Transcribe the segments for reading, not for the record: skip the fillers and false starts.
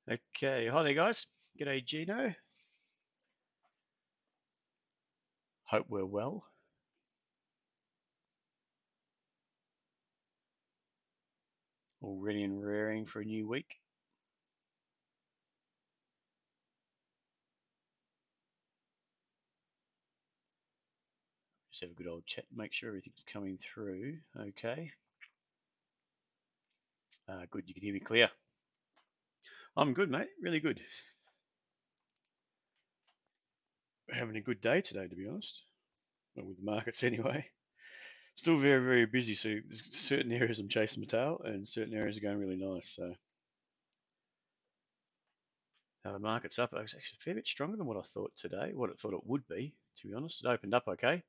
Okay, hi there, guys. G'day, Gino. Hope we're well. All ready and raring for a new week. Just have a good old chat, make sure everything's coming through. Okay. Good, you can hear me clear. I'm good, mate. Really good. We're having a good day today, to be honest. Well, with the markets anyway. Still very, very busy. So there's certain areas I'm chasing my tail, and certain areas are going really nice. So the market's up. It's actually a fair bit stronger than what I thought today. What I thought it would be, to be honest. It opened up okay.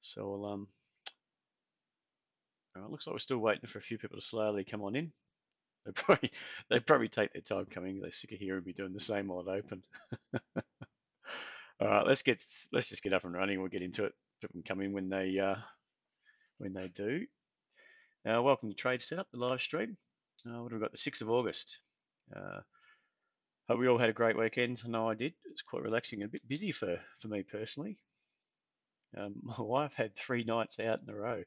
So I'll All right, looks like we're still waiting for a few people to slowly come on in. They probably they probably take their time coming. They're sick of hearing me doing the same while it open. All right, let's just get up and running. We'll get into it. People can come in when they do. Welcome to Trade Setup, the live stream. What have we got? The 6th of August. Uh, Hope we all had a great weekend. I know I did. It's quite relaxing and a bit busy for me personally. My wife had 3 nights out in a row,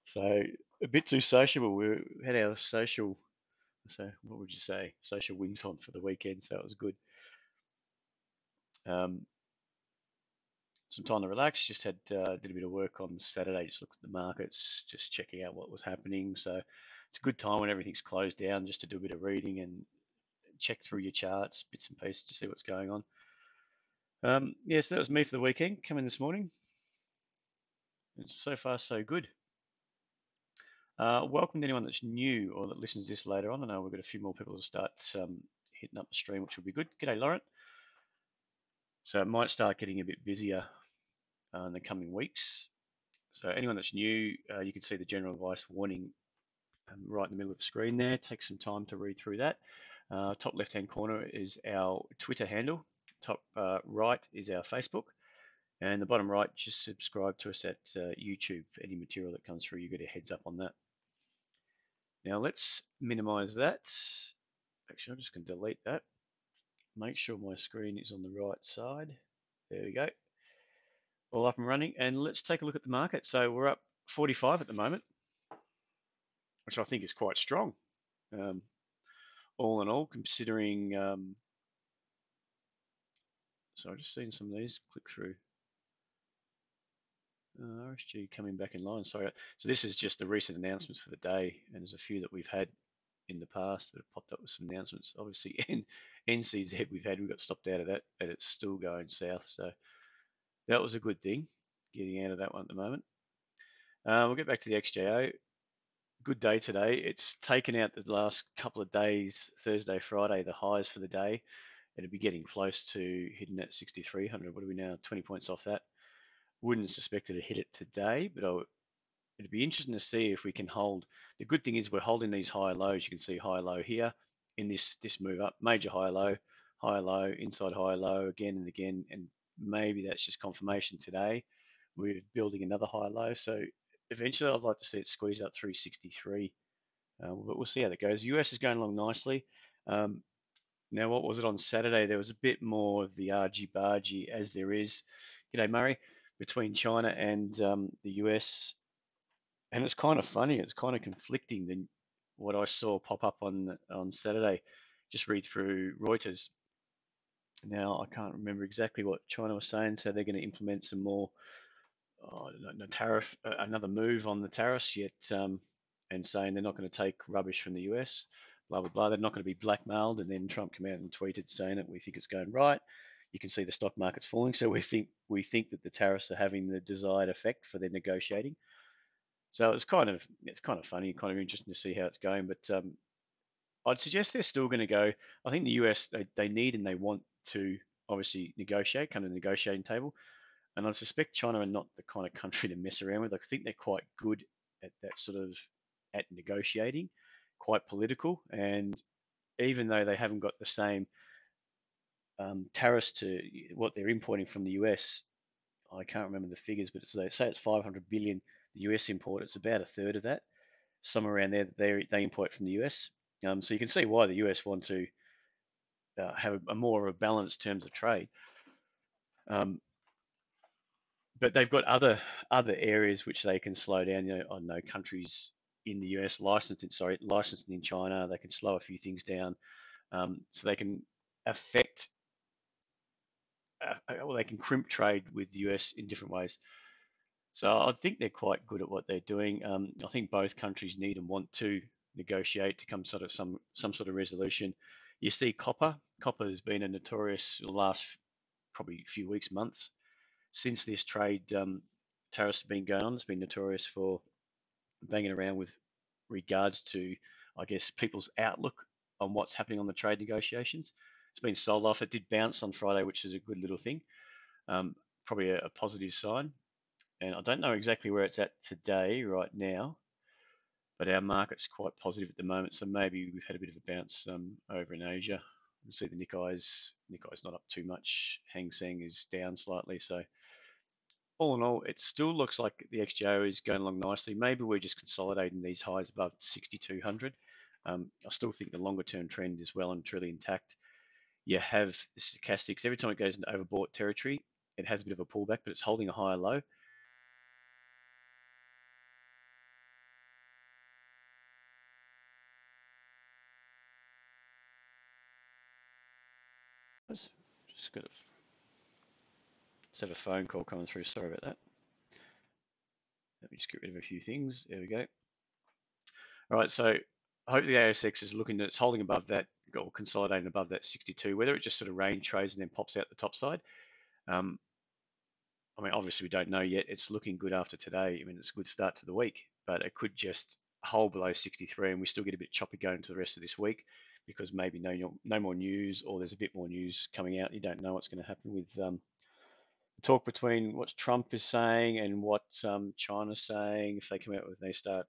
so a bit too sociable. We had our social, so what would you say, social wings on for the weekend, so it was good. Um, some time to relax. Just did a bit of work on Saturday. Just looked at the markets, just checking out what was happening. So it's a good time when everything's closed down, just to do a bit of reading and check through your charts, bits and pieces to see what's going on. Yeah, so that was me for the weekend. Come in this morning. It's so far so good. Welcome to anyone that's new or that listens to this later on. I know we've got a few more people to start hitting up the stream, which will be good. G'day, Lauren. So it might start getting a bit busier in the coming weeks. So anyone that's new, you can see the general advice warning right in the middle of the screen there. Take some time to read through that. Top left-hand corner is our Twitter handle. Top right is our Facebook. And the bottom right, just subscribe to us at YouTube for any material that comes through. You get a heads up on that. Now let's minimize that. Actually, I'm just going to delete that. Make sure my screen is on the right side. There we go. All up and running. And let's take a look at the market. So we're up 45 at the moment, which I think is quite strong. Um, all in all, considering, so I've just seen some of these click through. RSG coming back in line. Sorry. So this is just the recent announcements for the day, and there's a few that we've had in the past that have popped up with some announcements. Obviously, NCZ we got stopped out of that, and it's still going south. So that was a good thing, getting out of that one at the moment. We'll get back to the XJO. Good day today. It's taken out the last couple of days, Thursday, Friday, the highs for the day. It'll be getting close to hitting that 6,300. What are we now? 20 points off that. Wouldn't suspect it to hit it today, but it'd be interesting to see if we can hold. The good thing is we're holding these high lows. You can see high low here in this move up, major high low, inside high low again and again, and maybe that's just confirmation today. We're building another high low, so eventually I'd like to see it squeeze up through 63, but we'll see how that goes. US is going along nicely. Now, what was it on Saturday? There was a bit more of the argy-bargy, as there is, g'day Murray, between China and the US. And it's kind of funny. It's kind of conflicting than what I saw pop up on Saturday. Just read through Reuters. Now, I can't remember exactly what China was saying. So they're going to implement some more, no tariff, another move on the tariffs yet, and saying they're not going to take rubbish from the US, blah, blah, blah. They're not going to be blackmailed. And then Trump came out and tweeted saying it. We think it's going right. You can see the stock market's falling. So we think that the tariffs are having the desired effect for their negotiating. So it's kind of funny, kind of interesting to see how it's going. But I'd suggest they're still going to go. I think the US they need and they want to obviously negotiate, come to the negotiating table. And I suspect China are not the kind of country to mess around with. I think they're quite good at that sort of at negotiating, quite political. And even though they haven't got the same tariffs to what they're importing from the US, I can't remember the figures, but they say it's 500 billion the US import. It's about a third of that, somewhere around there. They import from the US. So you can see why the US want to have a more of a balanced terms of trade. But they've got other areas which they can slow down. I don't know, countries in the US licensed in China. They can slow a few things down, so they can affect. Well, they can crimp trade with the US in different ways. So I think they're quite good at what they're doing. I think both countries need and want to negotiate to come sort of some sort of resolution. You see copper. Copper has been a notorious the last probably few weeks, months since this trade tariffs have been going on. It's been notorious for banging around with regards to, I guess, people's outlook on what's happening on the trade negotiations. It's been sold off. It did bounce on Friday, which is a good little thing. Probably a positive sign. And I don't know exactly where it's at today, right now, but our market's quite positive at the moment. So maybe we've had a bit of a bounce over in Asia. You see the Nikkei's not up too much. Hang Seng is down slightly. So all in all, it still looks like the XJO is going along nicely. Maybe we're just consolidating these highs above 6,200. I still think the longer term trend is well and truly intact. You have the stochastics. Every time it goes into overbought territory, it has a bit of a pullback, but it's holding a higher low. Just got just have a phone call coming through. Sorry about that. Let me just get rid of a few things. There we go. All right, so I hope the ASX is looking at it's holding above that or consolidating above that 62. Whether it just sort of range trades and then pops out the top side. I mean, obviously we don't know yet. It's looking good after today. I mean, it's a good start to the week, but it could just hold below 63, and we still get a bit choppy going into the rest of this week because maybe no more news, or there's a bit more news coming out. You don't know what's going to happen with talk between what Trump is saying and what China's saying. If they come out with, they start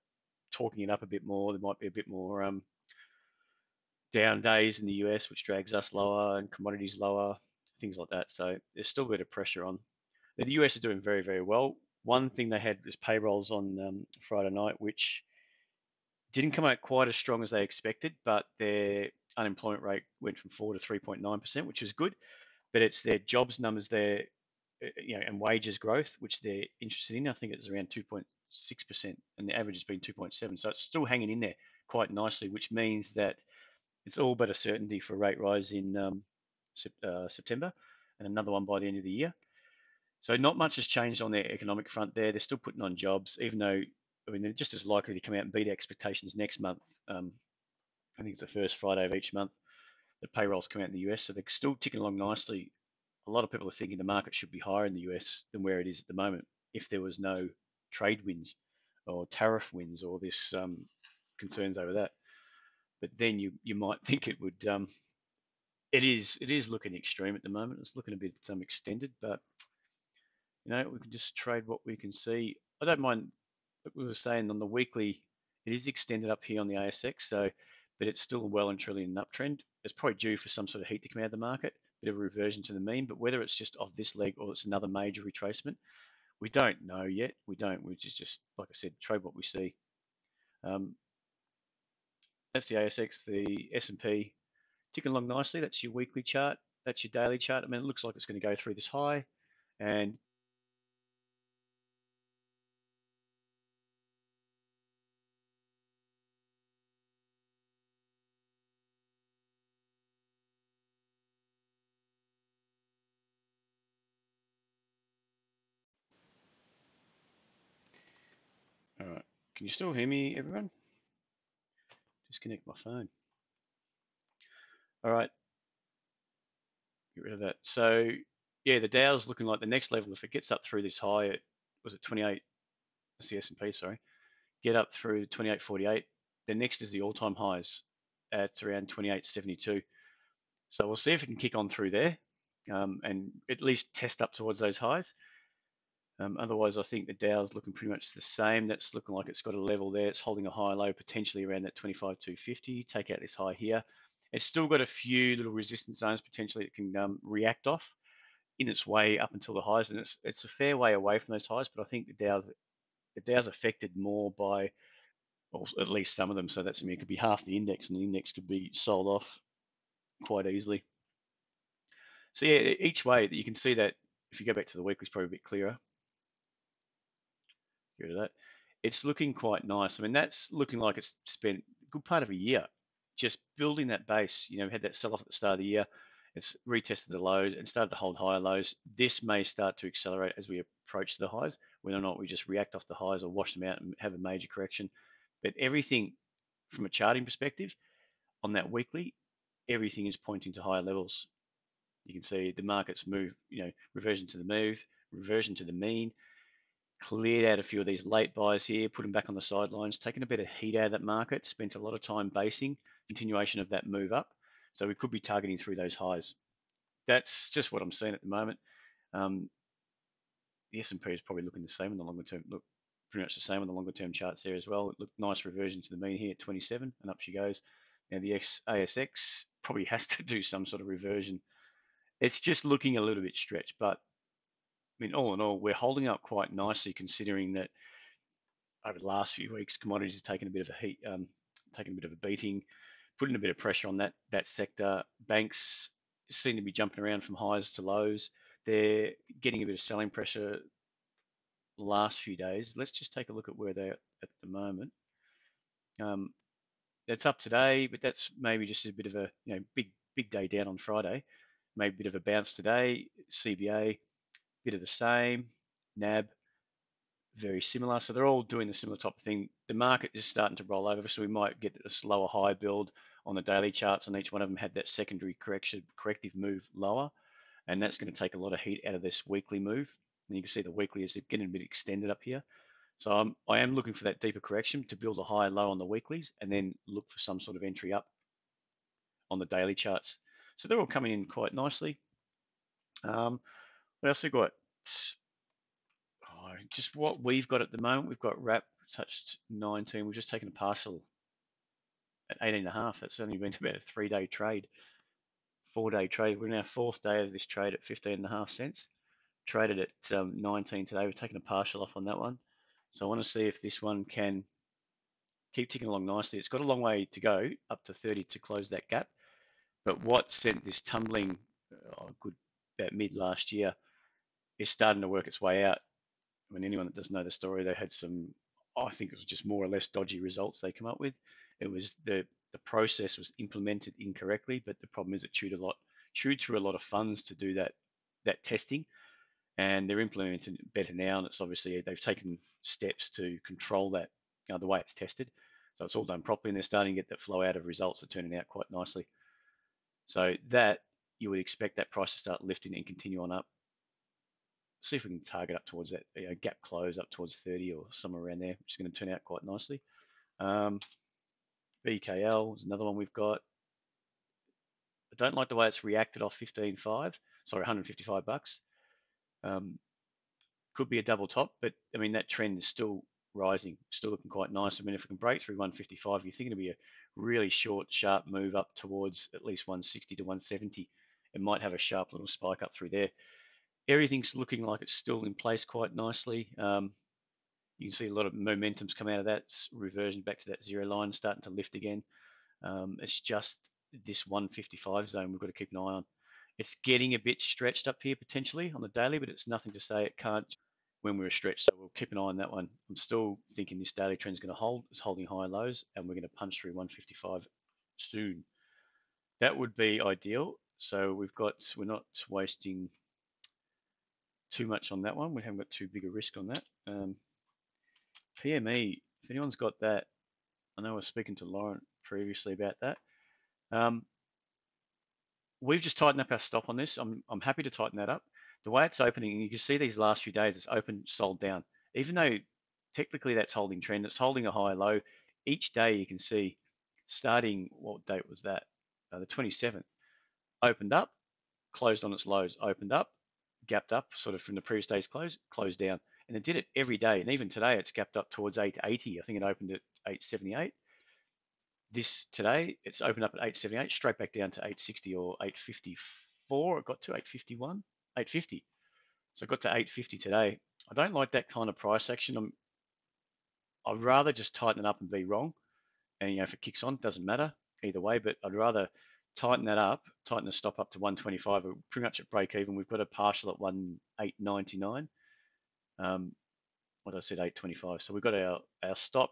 talking it up a bit more, there might be a bit more down days in the US, which drags us lower and commodities lower, things like that. So there's still a bit of pressure on. The US is doing very, very well. One thing they had was payrolls on Friday night, which didn't come out quite as strong as they expected, but their unemployment rate went from 4 to 3.9%, which is good. But it's their jobs numbers there, and wages growth, which they're interested in. I think it's around 2.6%, and the average has been 2.7. So it's still hanging in there quite nicely, which means that it's all but a certainty for a rate rise in September and another one by the end of the year. So not much has changed on their economic front there. They're still putting on jobs, even though, I mean, they're just as likely to come out and beat expectations next month. I think it's the first Friday of each month. The payrolls come out in the US, so they're still ticking along nicely. A lot of people are thinking the market should be higher in the US than where it is at the moment if there was no trade wins or tariff wins or this concerns over that. But then you might think it would. It is looking extreme at the moment. It's looking a bit extended, but we can just trade what we can see. I don't mind. Like we were saying on the weekly, it is extended up here on the ASX, but it's still well and truly in an uptrend. It's probably due for some sort of heat to come out of the market, bit of a reversion to the mean. But whether it's just off this leg or it's another major retracement, we don't know yet. We don't. We just like I said, trade what we see. Um, that's the ASX. The S&P ticking along nicely. That's your weekly chart. That's your daily chart. I mean, it looks like it's going to go through this high, and all right. Can you still hear me, everyone? Disconnect my phone. All right, get rid of that. So yeah, the Dow's looking like the next level. If it gets up through this high, was it 28? That's the S&P, sorry. Get up through 28.48. Then next is the all-time highs at around 28.72. So we'll see if it can kick on through there and at least test up towards those highs. Otherwise, I think the Dow's looking pretty much the same. That's looking like it's got a level there. It's holding a high low potentially around that 25,250. Take out this high here. It's still got a few little resistance zones potentially that can react off in its way up until the highs, and it's a fair way away from those highs. But I think the Dow's affected more by, or at least some of them. So that's, I mean, it could be half the index, and the index could be sold off quite easily. So yeah, each way that you can see that if you go back to the weekly, it's probably a bit clearer. Get rid of that. It's looking quite nice. I mean, that's looking like it's spent a good part of a year just building that base. You know, we had that sell off at the start of the year. It's retested the lows and started to hold higher lows. This may start to accelerate as we approach the highs, whether or not we just react off the highs or wash them out and have a major correction. But everything from a charting perspective on that weekly, everything is pointing to higher levels. You can see the markets move, you know, reversion to the move, reversion to the mean, cleared out a few of these late buys here, put them back on the sidelines, taken a bit of heat out of that market, spent a lot of time basing, continuation of that move up. So we could be targeting through those highs. That's just what I'm seeing at the moment. Um, the S&P is probably looking the same in the longer term. Look, pretty much the same on the longer term charts there as well. It looked nice reversion to the mean here at 27, and up she goes. Now the ASX probably has to do some sort of reversion. It's just looking a little bit stretched, but I mean, all in all, we're holding up quite nicely considering that over the last few weeks, commodities have taken a bit of a heat, taken a bit of a beating, putting a bit of pressure on that sector. Banks seem to be jumping around from highs to lows. They're getting a bit of selling pressure the last few days. Let's just take a look at where they're at the moment. Um, that's up today, but that's maybe just a bit of a big day down on Friday. Maybe a bit of a bounce today. CBA, bit of the same. NAB, very similar. So they're all doing the similar type of thing. The market is starting to roll over, so we might get a slower high build on the daily charts, and each one of them had that secondary corrective move lower, and that's going to take a lot of heat out of this weekly move. And you can see the weekly is getting a bit extended up here. So I am looking for that deeper correction to build a higher low on the weeklies, and then look for some sort of entry up on the daily charts. So they're all coming in quite nicely. What else we got? Just what we've got at the moment. We've got wrap touched 19. We've just taken a partial at 18.5. That's only been about a 3-day trade, 4-day trade. We're in our fourth day of this trade at 15.5 cents. Traded at 19 today. We've taken a partial off on that one. So I want to see if this one can keep ticking along nicely. It's got a long way to go up to 30 to close that gap. But what sent this tumbling good about mid last year is starting to work its way out. I mean, anyone that doesn't know the story, they had some, I think it was just more or less dodgy results they come up with. It was the process was implemented incorrectly, but the problem is it chewed through a lot of funds to do that testing, and they're implementing it better now. And it's obviously they've taken steps to control that, the way it's tested. So it's all done properly, and they're starting to get that flow out of results that are turning out quite nicely. So that you would expect that price to start lifting and continue on up. See if we can target up towards that gap close up towards 30 or somewhere around there, which is going to turn out quite nicely. BKL is another one we've got. I don't like the way it's reacted off 15.5. Sorry, 155 bucks. Could be a double top, but I mean that trend is still rising, still looking quite nice. I mean, if we can break through 155, you're thinking it'll be a really short, sharp move up towards at least 160 to 170. It might have a sharp little spike up through there. Everything's looking like it's still in place quite nicely. You can see a lot of momentum's come out of that. It's reversion back to that zero line, starting to lift again. It's just this 155 zone we've got to keep an eye on. It's getting a bit stretched up here potentially on the daily, but it's nothing to say it can't when we're stretched. So we'll keep an eye on that one. I'm still thinking this daily trend is going to hold. It's holding high lows, and we're going to punch through 155 soon. That would be ideal. So we're not wasting too much on that one. We haven't got too big a risk on that. PME, if anyone's got that, I know I was speaking to Lauren previously about that. We've just tightened up our stop on this. I'm happy to tighten that up. The way it's opening, you can see these last few days, it's open, sold down. Even though technically that's holding trend, it's holding a high low. Each day you can see, starting, what date was that? The 27th. Opened up, closed on its lows, opened up, gapped up, sort of from the previous day's close, closed down. And it did it every day. And even today, it's gapped up towards 880. I think it opened at 878. This today, it's opened up at 878, straight back down to 860 or 854. It got to 851, 850. So it got to 850 today. I don't like that kind of price action. I'd rather just tighten it up and be wrong. And if it kicks on, it doesn't matter either way. But I'd rather tighten that up, tighten the stop up to 125. We're pretty much at break even. We've got a partial at 1899. What I said, 825. So we've got our stop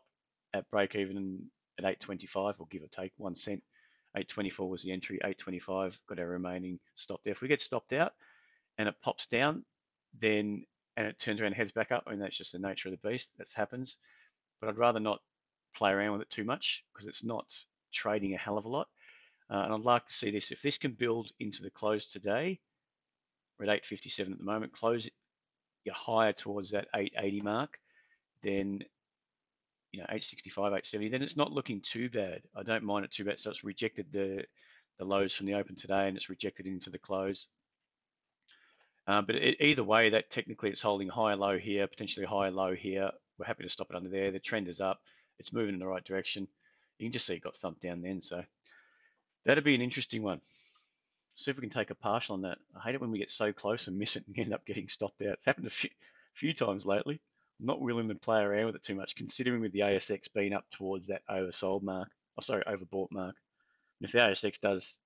at break even at 825, or give or take 1 cent. 824 was the entry. 825 got our remaining stop there. If we get stopped out and it pops down, then and it turns around and heads back up, I mean that's just the nature of the beast. That happens. But I'd rather not play around with it too much because it's not trading a hell of a lot. And I'd like to see this. If this can build into the close today, we're at 857 at the moment. Close you're higher towards that 880 mark, then 865, 870. Then it's not looking too bad. I don't mind it too bad. So it's rejected the lows from the open today, and it's rejected into the close. But either way, that technically it's holding higher low here, potentially higher low here. We're happy to stop it under there. The trend is up. It's moving in the right direction. You can just see it got thumped down then. So that'd be an interesting one. See if we can take a partial on that. I hate it when we get so close and miss it and end up getting stopped out. It's happened a few times lately. I'm not willing to play around with it too much, considering with the ASX being up towards that oversold mark. Oh, sorry, overbought mark. And if the ASX does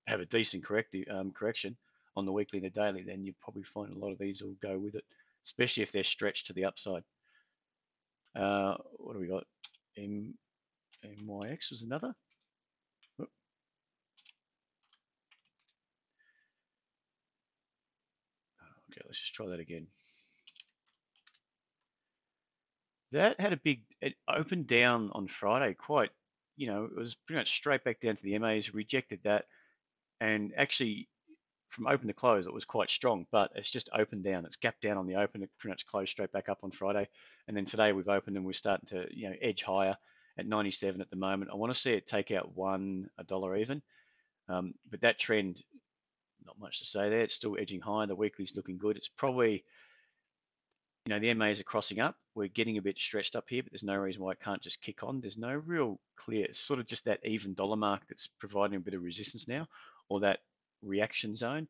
have a decent correction on the weekly and the daily, then you probably find a lot of these will go with it, especially if they're stretched to the upside. What do we got? MYX was another. Okay, let's just try that again. That had it opened down on Friday quite, it was pretty much straight back down to the MAs, rejected that. And actually, from open to close, it was quite strong, but it's just opened down. It's gapped down on the open. It pretty much closed straight back up on Friday. And then today we've opened and we're starting to, edge higher at 97 at the moment. I want to see it take out a dollar even. But that trend, not much to say there. It's still edging higher. The weekly's looking good. It's probably, the MAs are crossing up. We're getting a bit stretched up here, but there's no reason why it can't just kick on. There's no real clear, it's sort of just that even dollar mark that's providing a bit of resistance now, or that reaction zone.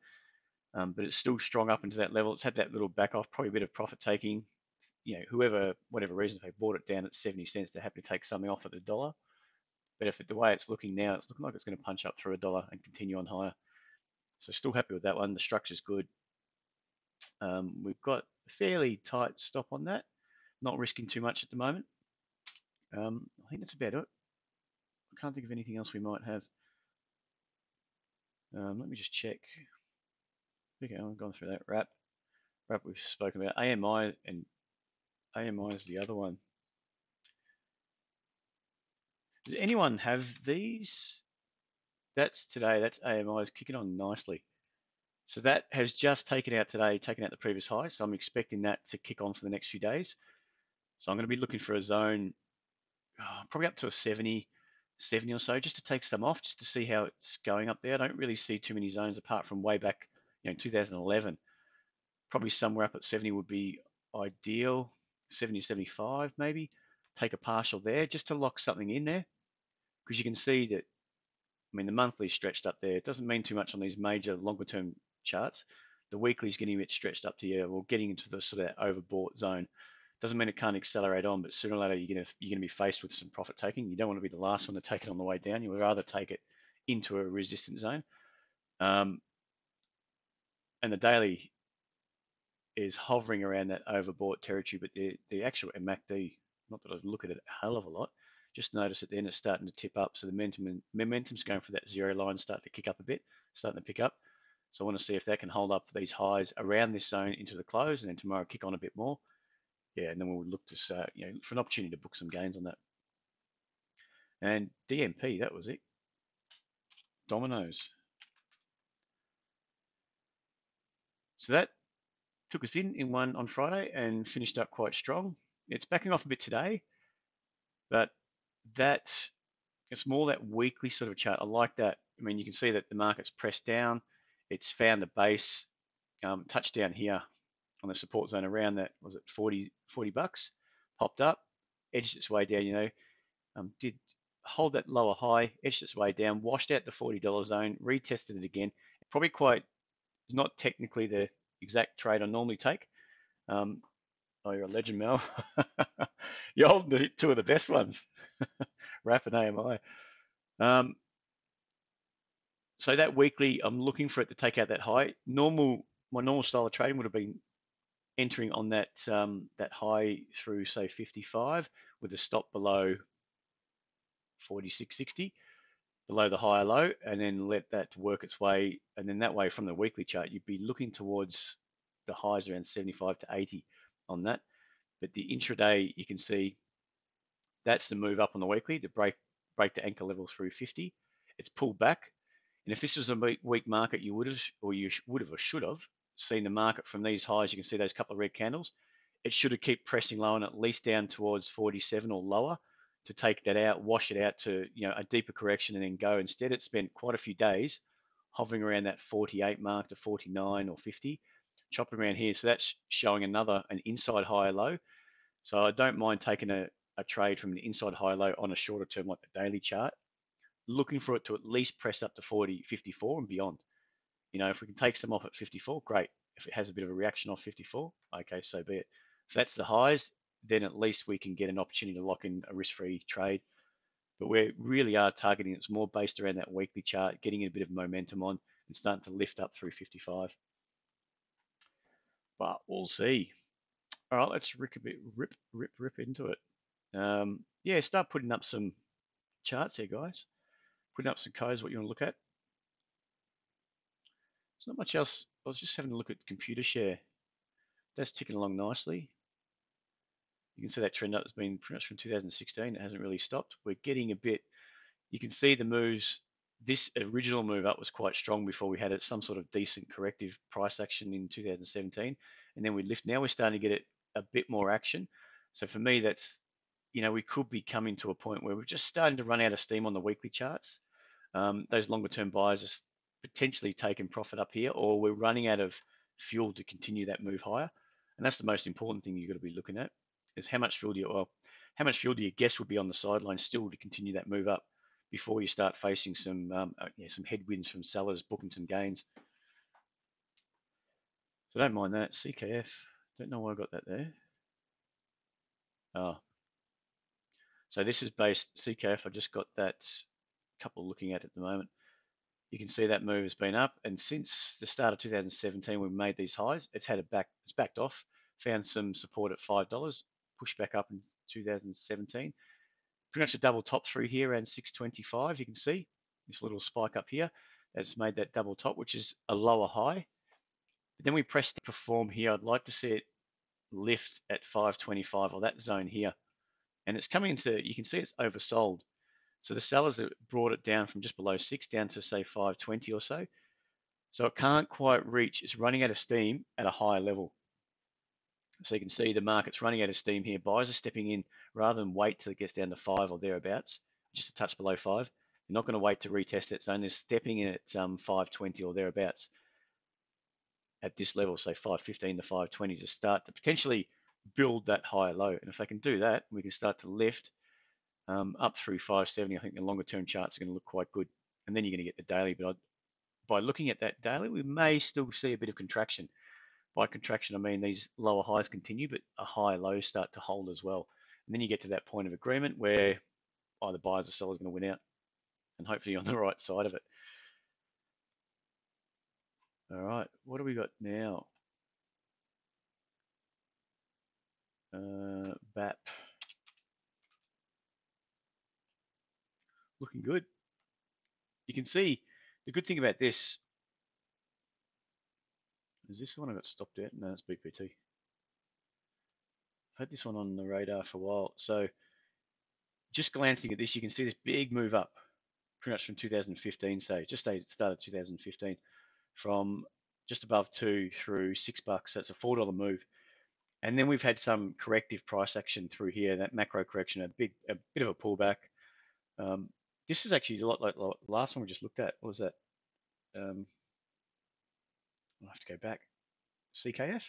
But it's still strong up into that level. It's had that little back off, probably a bit of profit taking. Whoever, whatever reason, if they bought it down at 70 cents, they're happy to take something off at $1. But if the way it's looking now, it's looking like it's going to punch up through $1 and continue on higher. So still happy with that one. The structure's good. We've got a fairly tight stop on that. Not risking too much at the moment. I think that's about it. I can't think of anything else we might have. Let me just check. Okay, I've gone through that. Wrap we've spoken about. AMI is the other one. Does anyone have these? That's today. That's AMI is kicking on nicely. So that has just taken out today, taken out the previous high. So I'm expecting that to kick on for the next few days. So I'm going to be looking for a zone, probably up to a 70 or so, just to take some off, just to see how it's going up there. I don't really see too many zones apart from way back, 2011. Probably somewhere up at 70 would be ideal. 70 to 75 maybe. Take a partial there just to lock something in there, because you can see that. I mean, the monthly stretched up there. It doesn't mean too much on these major longer term charts. The weekly is getting a bit stretched up to here. We're getting into the sort of overbought zone. Doesn't mean it can't accelerate on, but sooner or later you're gonna be faced with some profit taking. You don't want to be the last one to take it on the way down. You would rather take it into a resistance zone. And the daily is hovering around that overbought territory, but the actual MACD, not that I look at it a hell of a lot, just notice at the end it's starting to tip up. So the momentum's going for that zero line, starting to kick up a bit, starting to pick up. So I want to see if that can hold up these highs around this zone into the close, and then tomorrow kick on a bit more. Yeah, and then we'll look to for an opportunity to book some gains on that. And DMP, that was it. Dominoes. So that took us in one on Friday and finished up quite strong. It's backing off a bit today, but it's more that weekly sort of chart. I like that. I mean, you can see that the market's pressed down. It's found the base, touched down here on the support zone around that, was it 40 bucks, popped up, edged its way down, did hold that lower high, edged its way down, washed out the $40 zone, retested it again. Probably it's not technically the exact trade I normally take. Oh, you're a legend, Mel. You're holding two of the best ones, RAP and AMI. So that weekly, I'm looking for it to take out that high. My normal style of trading would have been entering on that that high through say 55 with a stop below 46.60, below the higher low, and then let that work its way. And then that way from the weekly chart, you'd be looking towards the highs around 75 to 80 on that. But the intraday, you can see that's the move up on the weekly to break the anchor level through 50. It's pulled back. And if this was a weak market, you would have, or should have seen the market from these highs. You can see those couple of red candles. It should have kept pressing low and at least down towards 47 or lower to take that out, wash it out to a deeper correction and then go. Instead, it spent quite a few days hovering around that 48 mark to 49 or 50, chopping around here. So that's showing an inside higher low. So I don't mind taking a trade from an inside high low on a shorter term like the daily chart, looking for it to at least press up to 40, 54 and beyond. If we can take some off at 54, great. If it has a bit of a reaction off 54, okay, so be it. If that's the highs, then at least we can get an opportunity to lock in a risk-free trade. But we really are targeting, it's more based around that weekly chart, getting a bit of momentum on and starting to lift up through 55. But we'll see. All right, let's rip into it. Yeah, start putting up some charts here, guys. Putting up some codes, what you want to look at. There's not much else. I was just having a look at computer share. That's ticking along nicely. You can see that trend up has been pretty much from 2016. It hasn't really stopped. We're getting a bit, you can see the moves. This original move up was quite strong before we had some sort of decent corrective price action in 2017. And then we lift. Now we're starting to get a bit more action. So for me, that's, we could be coming to a point where we're just starting to run out of steam on the weekly charts. Those longer term buyers are potentially taking profit up here, or we're running out of fuel to continue that move higher. And that's the most important thing you've got to be looking at, is how much fuel do you guess would be on the sideline still to continue that move up before you start facing some headwinds from sellers booking some gains. So don't mind that. CKF, don't know why I got that there. So this is based CKF. I just got that couple looking at the moment. You can see that move has been up, and since the start of 2017, we've made these highs. It's backed off, found some support at $5, pushed back up in 2017. Pretty much a double top through here around 625. You can see this little spike up here that's made that double top, which is a lower high. But then we pressed to perform here. I'd like to see it lift at 525 or that zone here, and it's coming into. You can see it's oversold. So the sellers have brought it down from just below 6 down to say 520 or so. So it can't quite reach, it's running out of steam at a higher level. So you can see the market's running out of steam here. Buyers are stepping in rather than wait till it gets down to 5 or thereabouts, just a touch below 5. They're not going to wait to retest that zone. They're stepping in at 520 or thereabouts at this level, say 515 to 520, to start to potentially build that higher low. And if they can do that, we can start to lift up through 570. I think the longer term charts are going to look quite good. And then you're going to get the daily. But by looking at that daily, we may still see a bit of contraction. By contraction, I mean these lower highs continue, but a higher low start to hold as well. And then you get to that point of agreement where either buyers or sellers are going to win out, and hopefully on the right side of it. All right, what do we got now? BAP. Looking good. You can see the good thing about this, is this the one I got stopped at? No, it's BPT. I've had this one on the radar for a while. So just glancing at this, you can see this big move up pretty much from 2015, say, just started 2015, from just above 2 through $6. That's a $4 move. And then we've had some corrective price action through here, that macro correction, a bit of a pullback. This is actually a lot like the last one we just looked at. What was that? I'll have to go back. CKF?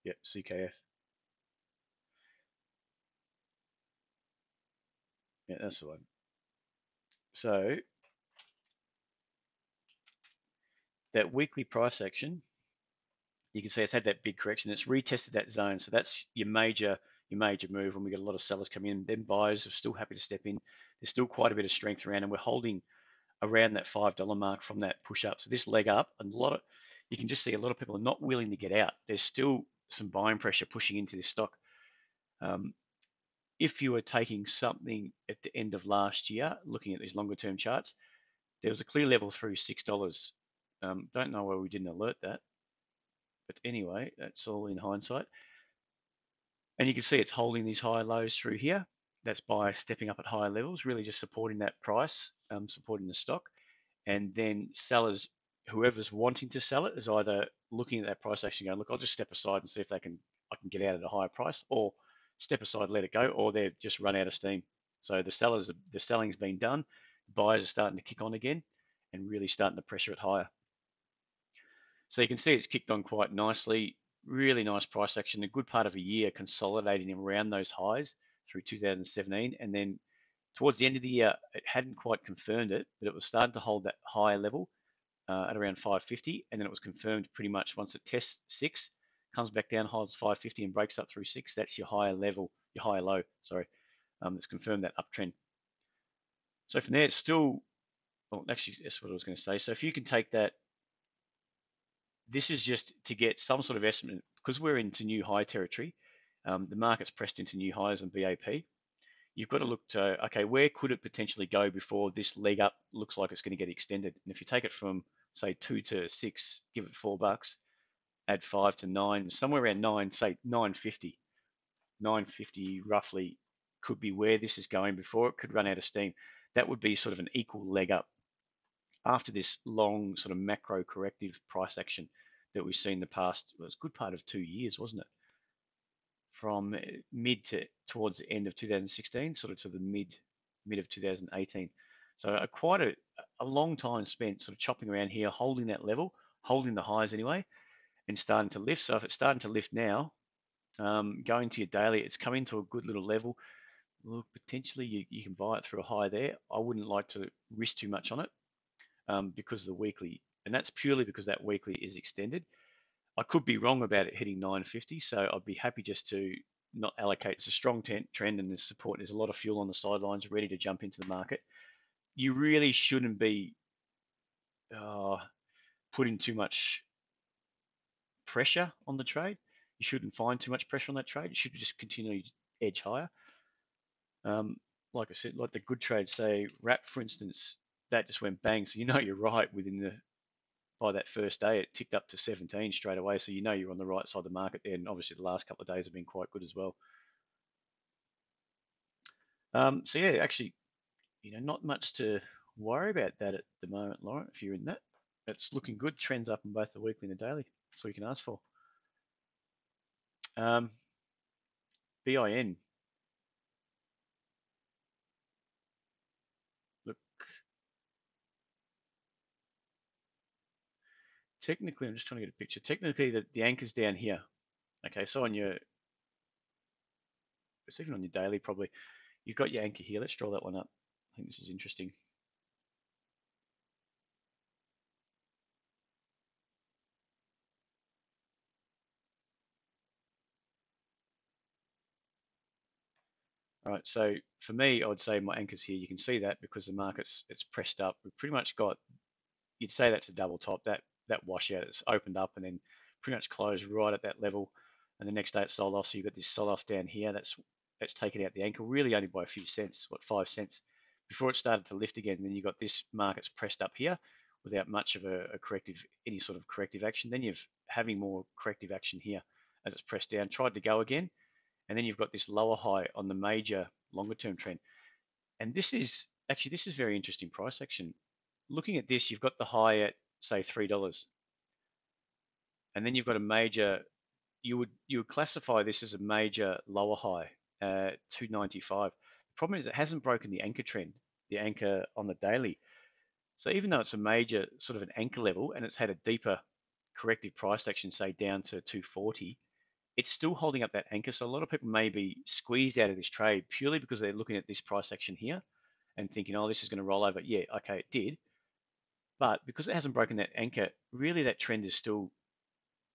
Yep, CKF. Yeah, that's the one. So that weekly price action, you can see it's had that big correction. It's retested that zone. So that's your major your major move when we get a lot of sellers come in. Then buyers are still happy to step in. There's still quite a bit of strength around, and we're holding around that $5 mark from that push up. So this leg up, and you can just see a lot of people are not willing to get out. There's still some buying pressure pushing into this stock. If you were taking something at the end of last year, looking at these longer term charts, there was a clear level through $6. Don't know why we didn't alert that, but anyway, that's all in hindsight. And you can see it's holding these higher lows through here. That's by stepping up at higher levels, really just supporting that price, supporting the stock. And then sellers, whoever's wanting to sell it, is either looking at that price action going, look, I'll just step aside and see if I can get out at a higher price, or step aside, let it go, or they've just run out of steam. So the selling's been done. Buyers are starting to kick on again and really starting to pressure it higher. So you can see it's kicked on quite nicely. Really nice price action. A good part of a year consolidating around those highs through 2017, and then towards the end of the year, it hadn't quite confirmed it, but it was starting to hold that higher level at around 550, and then it was confirmed pretty much once it tests 6, comes back down, holds 550, and breaks up through 6. That's your higher level, your higher low. Sorry, that's confirmed that uptrend. So from there, it's still. Well, actually, that's what I was going to say. So if you can take that, this is just to get some sort of estimate because we're into new high territory. The market's pressed into new highs on BAP. You've got to look to, okay, where could it potentially go before this leg up looks like it's going to get extended? And if you take it from, say, 2 to 6, give it $4, add 5 to 9, somewhere around 9, say 950. 950 roughly could be where this is going before it could run out of steam. That would be sort of an equal leg up after this long sort of macro corrective price action that we've seen the past, well, it's a good part of 2 years, wasn't it? From mid to towards the end of 2016, sort of to the mid of 2018. So quite a long time spent sort of chopping around here, holding that level, holding the highs anyway, and starting to lift. So if it's starting to lift now, going to your daily, it's coming to a good little level. Look, potentially you can buy it through a high there. I wouldn't like to risk too much on it because the weekly, and that's purely because that weekly is extended. I could be wrong about it hitting 950, so I'd be happy just to not allocate. It's a strong trend and there's support. There's a lot of fuel on the sidelines ready to jump into the market. You really shouldn't be putting too much pressure on the trade. You shouldn't find too much pressure on that trade. You should just continually edge higher. Like I said, like the good trades, say wrap, for instance, that just went bang. So you know you're right by that first day, it ticked up to 17 straight away. So you know you're on the right side of the market there. And obviously the last couple of days have been quite good as well. So yeah, actually, not much to worry about that at the moment, Lauren, if you're in that. It's looking good. Trends up in both the weekly and the daily. That's all you can ask for. BIN. Look, technically, I'm just trying to get a picture. Technically, the anchor's down here. Okay, so it's even on your daily probably. You've got your anchor here. Let's draw that one up. I think this is interesting. All right, so for me, I would say my anchor's here. You can see that because the market's it's pressed up. We've pretty much got, you'd say that's a double top. That washout, it's opened up and then pretty much closed right at that level. And the next day it sold off. So you've got this sell off down here. That's taken out the anchor really only by a few cents, 5 cents, before it started to lift again. And then you've got this market's pressed up here without much of a corrective, any sort of corrective action. Then you're having more corrective action here as it's pressed down, tried to go again. And then you've got this lower high on the major longer term trend. And this is very interesting price action. Looking at this, you've got the high at say $3, and then you've got a major. You would classify this as a major lower high, 295. The problem is it hasn't broken the anchor trend, the anchor on the daily. So even though it's a major sort of an anchor level and it's had a deeper corrective price action, say down to 240, it's still holding up that anchor. So a lot of people may be squeezed out of this trade purely because they're looking at this price action here and thinking, oh, this is going to roll over. Yeah, okay, it did. But because it hasn't broken that anchor, really that trend is still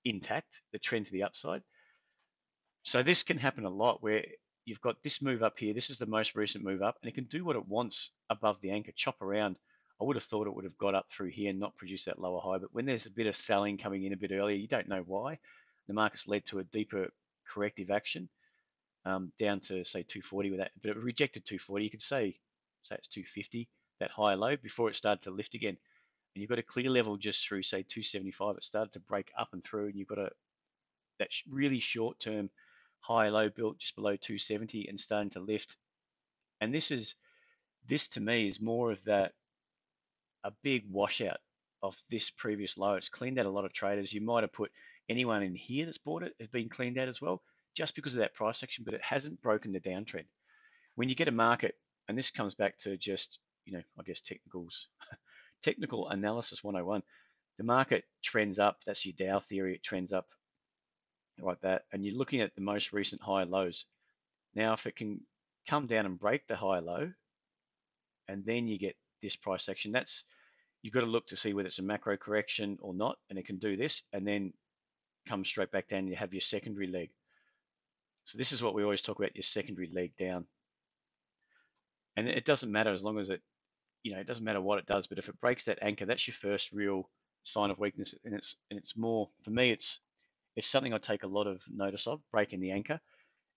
intact, the trend to the upside. So this can happen a lot where you've got this move up here. This is the most recent move up, and it can do what it wants above the anchor, chop around. I would have thought it would have got up through here and not produced that lower high. But when there's a bit of selling coming in a bit earlier, you don't know why. The market's led to a deeper corrective action down to say 240 with that, but it rejected 240. You could say it's 250, that higher low before it started to lift again. And you've got a clear level just through say 275. It started to break up and through, and you've got that really short term high low built just below 270 and starting to lift. And this to me is more of that a big washout of this previous low. It's cleaned out a lot of traders. You might have put anyone in here that's bought it has been cleaned out as well, just because of that price action, but it hasn't broken the downtrend. When you get a market, and this comes back to just, I guess technical analysis 101, the market trends up. That's your Dow theory. It trends up like that. And you're looking at the most recent high lows. Now, if it can come down and break the high low, and then you get this price action, you've got to look to see whether it's a macro correction or not, and it can do this, and then come straight back down. And you have your secondary leg. So this is what we always talk about: your secondary leg down. And it doesn't matter as long as it doesn't matter what it does, but if it breaks that anchor, that's your first real sign of weakness. And it's more for me, it's something I take a lot of notice of, breaking the anchor.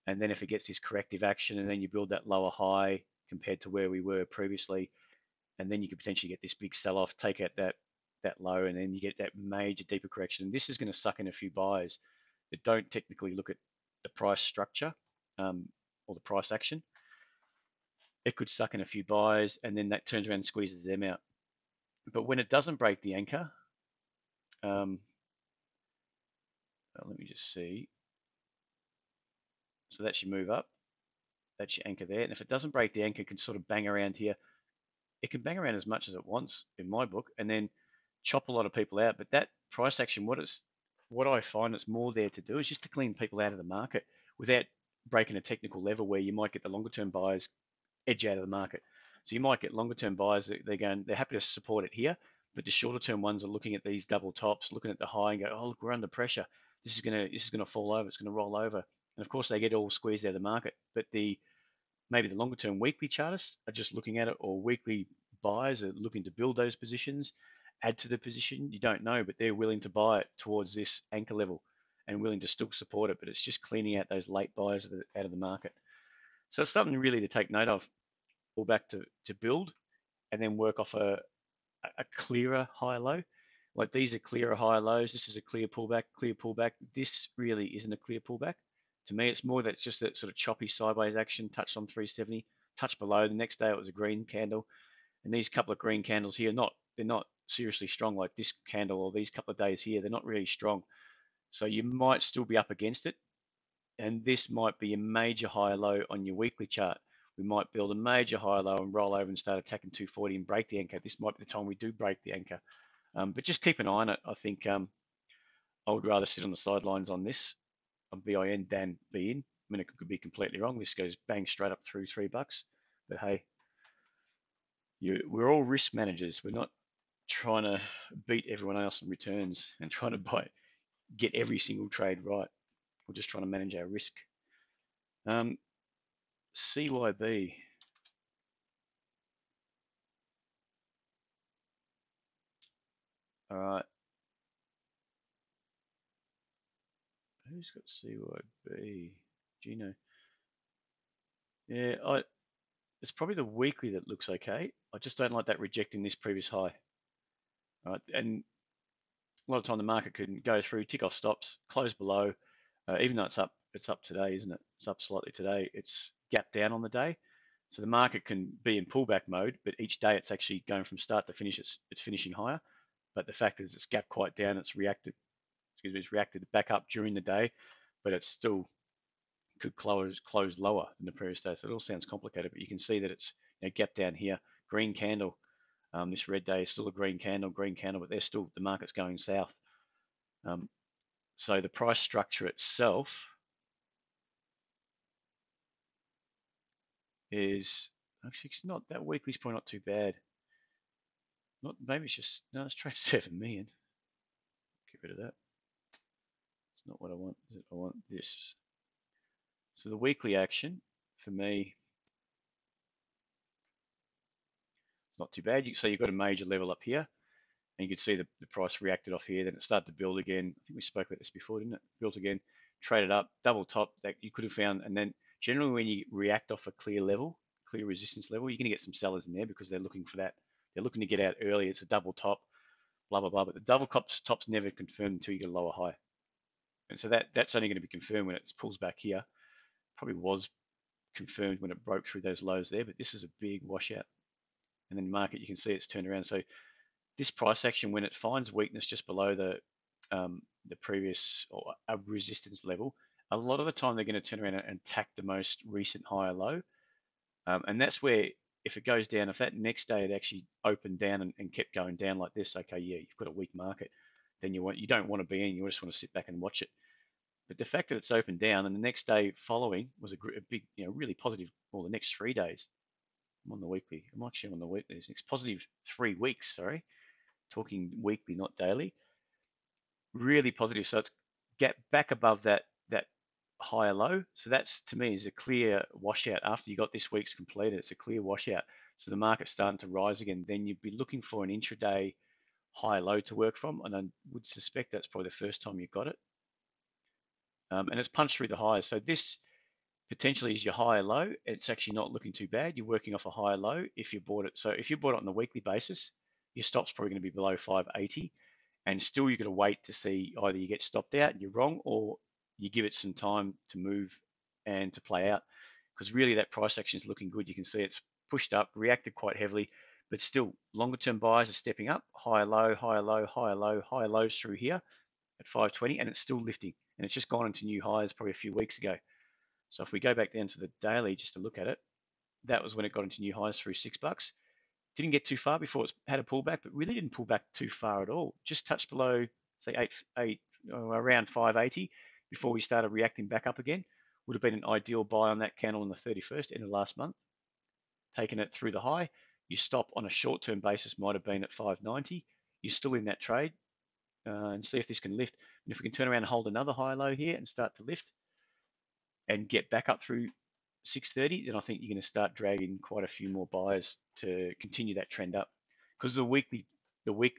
And then if it gets this corrective action, and then you build that lower high compared to where we were previously, and then you could potentially get this big sell-off, take out that low, and then you get that major deeper correction. And this is going to suck in a few buyers that don't technically look at the price structure or the price action. It could suck in a few buyers, and then that turns around and squeezes them out. But when it doesn't break the anchor, let me just see. So that's your move up. That's your anchor there. And if it doesn't break the anchor, it can sort of bang around here. It can bang around as much as it wants in my book, and then chop a lot of people out. But that price action, what I find it's more there to do is just to clean people out of the market without breaking a technical level where you might get the longer term buyers edge out of the market. So you might get longer term buyers that they're happy to support it here, but the shorter term ones are looking at these double tops, looking at the high and go, oh look, we're under pressure. This is gonna fall over. It's gonna roll over. And of course they get all squeezed out of the market. But maybe the longer term weekly chartists are just looking at it, or weekly buyers are looking to build those positions, add to the position. You don't know, but they're willing to buy it towards this anchor level and willing to still support it. But it's just cleaning out those late buyers out of the market. So it's something really to take note of. Pull back to build, and then work off a clearer high low. Like these are clearer high lows. This is a clear pullback, clear pullback. This really isn't a clear pullback. To me, it's more that just that sort of choppy sideways action, touched on 370, touched below. The next day it was a green candle. And these couple of green candles here, they're not seriously strong like this candle or these couple of days here. They're not really strong. So you might still be up against it. And this might be a major high low on your weekly chart. We might build a major high low and roll over and start attacking 240 and break the anchor. This might be the time we do break the anchor. But just keep an eye on it. I think I would rather sit on the sidelines on this, on BIN, than be in. I mean, it could be completely wrong. This goes bang straight up through $3. But hey, we're all risk managers. We're not trying to beat everyone else in returns and trying to get every single trade right. We're just trying to manage our risk. CYB. All right. Who's got CYB? Gino. Yeah, it's probably the weekly that looks okay. I just don't like that rejecting this previous high. All right, and a lot of time the market can go through, tick off stops, close below. Even though it's up today, isn't it? It's up slightly today. It's gapped down on the day. So the market can be in pullback mode, but each day it's actually going from start to finish. It's finishing higher. But the fact is, it's gapped quite down. It's reacted back up during the day, but it's still could close lower than the previous day. So it all sounds complicated, but you can see that it's gap down here, green candle. This red day is still a green candle, but the market's going south. So the price structure itself is actually it's not that weekly's probably not too bad. Maybe it's just no. Let's try 7 million. Get rid of that. It's not what I want. I want this. So the weekly action for me, it's not too bad. So you've got a major level up here, and you can see the price reacted off here. Then it started to build again. I think we spoke about this before, didn't it? Built again, traded up, double top that you could have found. And then generally when you react off a clear level, clear resistance level, you're going to get some sellers in there because they're looking for that. They're looking to get out early. It's a double top, blah, blah, blah. But the double top's never confirmed until you get a lower high. And so that's only going to be confirmed when it pulls back here. Probably was confirmed when it broke through those lows there, but this is a big washout. And then market, you can see it's turned around. So this price action, when it finds weakness just below the previous or a resistance level, a lot of the time they're going to turn around and attack the most recent high or low. And that's where if it goes down, if that next day it actually opened down and kept going down like this, okay, yeah, you've got a weak market, then you don't want to be in, you just want to sit back and watch it. But the fact that it's opened down and the next day following was a big, really positive, well, the next 3 days. I'm on the weekly. I'm actually on the weekly. It's positive 3 weeks, sorry. Talking weekly, not daily. Really positive. So it's get back above that higher low. So that's, to me, is a clear washout. After you got this week's completed, it's a clear washout. So the market's starting to rise again. Then you'd be looking for an intraday high low to work from. And I would suspect that's probably the first time you got it. And it's punched through the highs. So this potentially is your higher low. It's actually not looking too bad. You're working off a higher low if you bought it. So if you bought it on the weekly basis, your stop's probably going to be below 580, and still you're going to wait to see either you get stopped out and you're wrong, or you give it some time to move and to play out. Because really that price action is looking good. You can see it's pushed up, reacted quite heavily, but still longer term buyers are stepping up, higher low, higher low, higher low, higher lows through here at 520, and it's still lifting. And it's just gone into new highs probably a few weeks ago. So if we go back down to the daily just to look at it, that was when it got into new highs through $6. Didn't get too far before it had a pullback, but really didn't pull back too far at all. Just touched below, say, around 580 before we started reacting back up again. Would have been an ideal buy on that candle on the 31st, end of last month. Taking it through the high. Your stop on a short-term basis might have been at 590. You're still in that trade, and see if this can lift. And if we can turn around and hold another high low here and start to lift, and get back up through 630, then I think you're going to start dragging quite a few more buyers to continue that trend up. Because the weekly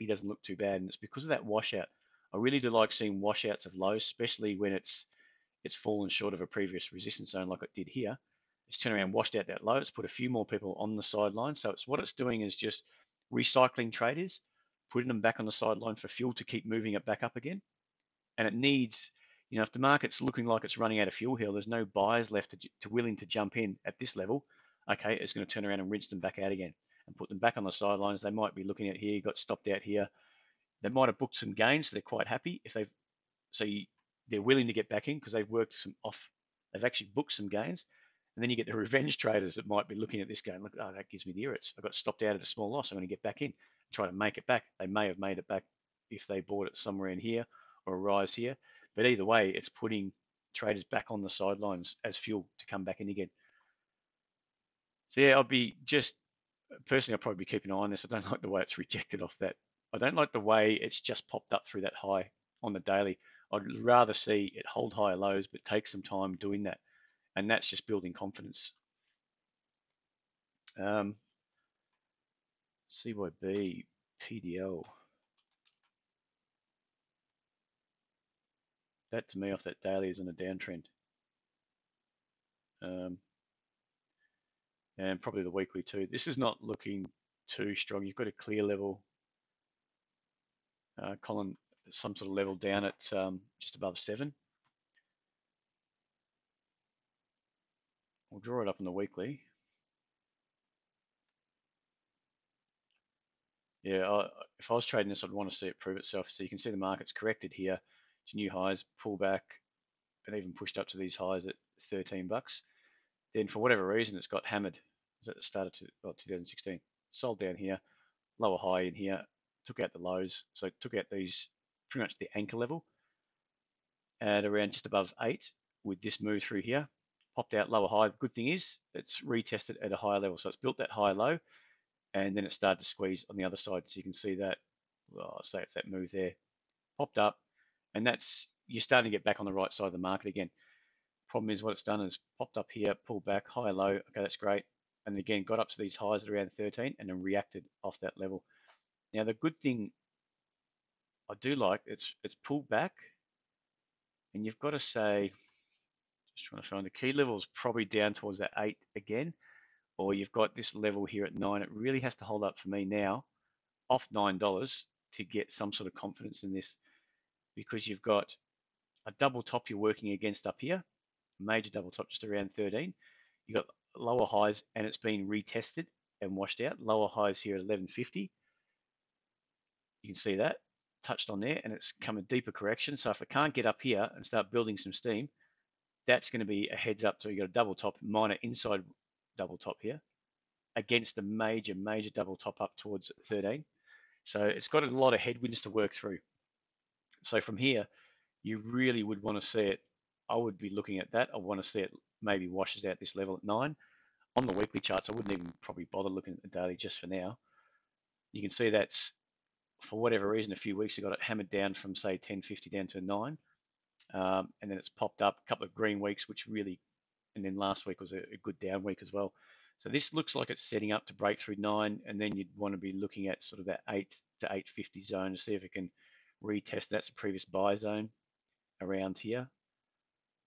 doesn't look too bad, and it's because of that washout. I really do like seeing washouts of lows, especially when it's fallen short of a previous resistance zone like it did here. It's turned around, washed out that low. It's put a few more people on the sideline. So it's what it's doing is just recycling traders, putting them back on the sideline for fuel to keep moving it back up again. And it needs, if the market's looking like it's running out of fuel here, there's no buyers left to willing to jump in at this level. Okay, it's going to turn around and rinse them back out again and put them back on the sidelines. They might be looking at here, got stopped out here. They might have booked some gains, so they're quite happy if they're willing to get back in because they've worked some off. They've actually booked some gains, and then you get the revenge traders that might be looking at this going, look, oh, that gives me the irrits. I got stopped out at a small loss. I'm going to get back in, try to make it back. They may have made it back if they bought it somewhere in here or a rise here. But either way, it's putting traders back on the sidelines as fuel to come back in again. So yeah, personally, I'll probably be keeping an eye on this. I don't like the way it's rejected off that. I don't like the way it's just popped up through that high on the daily. I'd rather see it hold higher lows, but take some time doing that. And that's just building confidence. CYB, PDL. That to me off that daily is in a downtrend. And probably the weekly too. This is not looking too strong. You've got a clear level, Colin, some sort of level down at just above 7. We'll draw it up on the weekly. Yeah, if I was trading this, I'd want to see it prove itself. So you can see the market's corrected here to new highs, pull back, and even pushed up to these highs at $13. Then for whatever reason, it's got hammered. It started to 2016. Sold down here, lower high in here, took out the lows. So took out these pretty much the anchor level at around just above 8 with this move through here. Popped out lower high. The good thing is it's retested at a higher level. So it's built that high low, and then it started to squeeze on the other side. So you can see that, well, say it's that move there. Popped up, and you're starting to get back on the right side of the market again. Problem is what it's done is popped up here, pulled back, high, low. Okay, that's great. And again, got up to these highs at around 13 and then reacted off that level. Now, the good thing I do like, it's pulled back, and you've got to say, just trying to find the key level is probably down towards that 8 again, or you've got this level here at 9. It really has to hold up for me now off $9 to get some sort of confidence in this, because you've got a double top you're working against up here, major double top just around 13. You've got lower highs and it's been retested and washed out. Lower highs here at 1150. You can see that touched on there, and it's come a deeper correction. So if it can't get up here and start building some steam, that's going to be a heads up. So you've got a double top, minor inside double top here against a major double top up towards 13. So it's got a lot of headwinds to work through. So from here, you really would want to see it. I would be looking at that. I want to see it maybe washes out this level at 9. On the weekly charts, I wouldn't even probably bother looking at the daily just for now. You can see that's, for whatever reason, a few weeks ago, it hammered down from, say, 1050 down to 9. And then it's popped up a couple of green weeks, which really, and then last week was a good down week as well. So this looks like it's setting up to break through 9, and then you'd want to be looking at sort of that 8 to 850 zone to see if it can retest. That's the previous buy zone around here.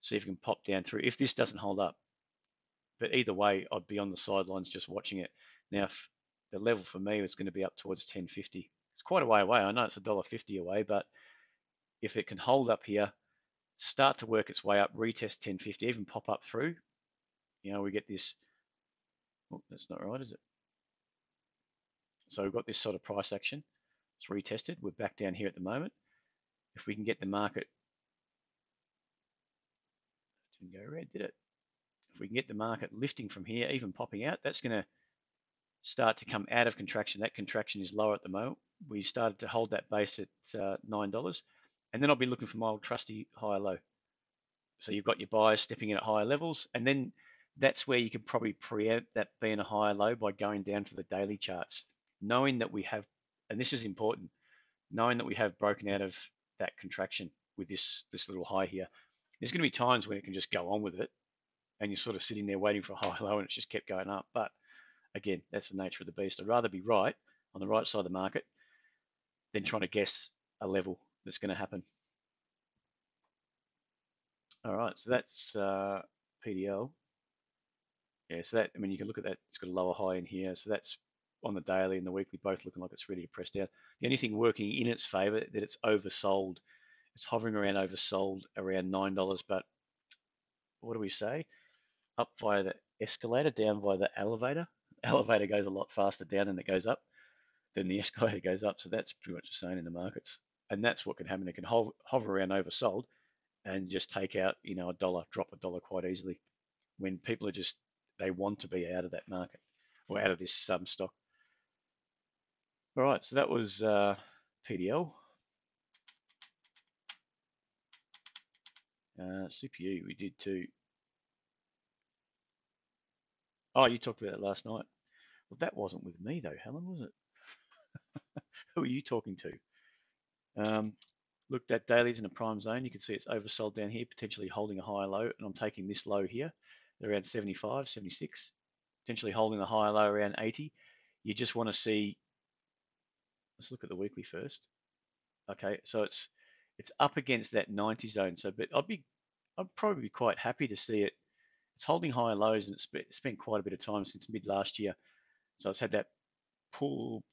See if you can pop down through if this doesn't hold up. But either way, I'd be on the sidelines just watching it. Now, if the level for me is going to be up towards 1050. It's quite a way away. I know it's $1.50 away, but if it can hold up here, start to work its way up, retest 1050, even pop up through, we get this. Oh, that's not right, is it? So we've got this sort of price action. It's retested. We're back down here at the moment. If we can get the market, didn't go red, did it? If we can get the market lifting from here, even popping out, that's going to start to come out of contraction. That contraction is lower at the moment. We started to hold that base at $9, and then I'll be looking for my old trusty higher low. So you've got your buyers stepping in at higher levels, and then that's where you could probably preempt that being a higher low by going down to the daily charts, knowing that we have, and this is important, knowing that we have broken out of that contraction with this little high here. There's going to be times when it can just go on with it, and you're sort of sitting there waiting for a high low, and it's just kept going up. But again, that's the nature of the beast. I'd rather be right on the right side of the market than trying to guess a level that's going to happen. All right, so that's PDL. Yeah, so that, I mean, you can look at that. It's got a lower high in here. So that's on the daily and the weekly, both looking like it's ready to press down. The only thing working in its favor that it's oversold. It's hovering around oversold around $9. But what do we say? Up via the escalator, down via the elevator. Elevator goes a lot faster down than it goes up. Then the escalator goes up. So that's pretty much the same in the markets. And that's what can happen. It can hover around oversold and just take out, a dollar, drop a dollar quite easily when people are just, they want to be out of that market or out of this stock. All right, so that was PDL. CPU, we did too. Oh, you talked about it last night. Well, that wasn't with me though, Helen, was it? Who are you talking to? Look, that daily's in a prime zone. You can see it's oversold down here, potentially holding a higher low, and I'm taking this low here, around 75, 76, potentially holding a higher low around 80. You just want to see, let's look at the weekly first. Okay, so it's up against that 90 zone. So, but I'd probably be quite happy to see it. It's holding higher lows, and it's spent quite a bit of time since mid last year. So it's had that pull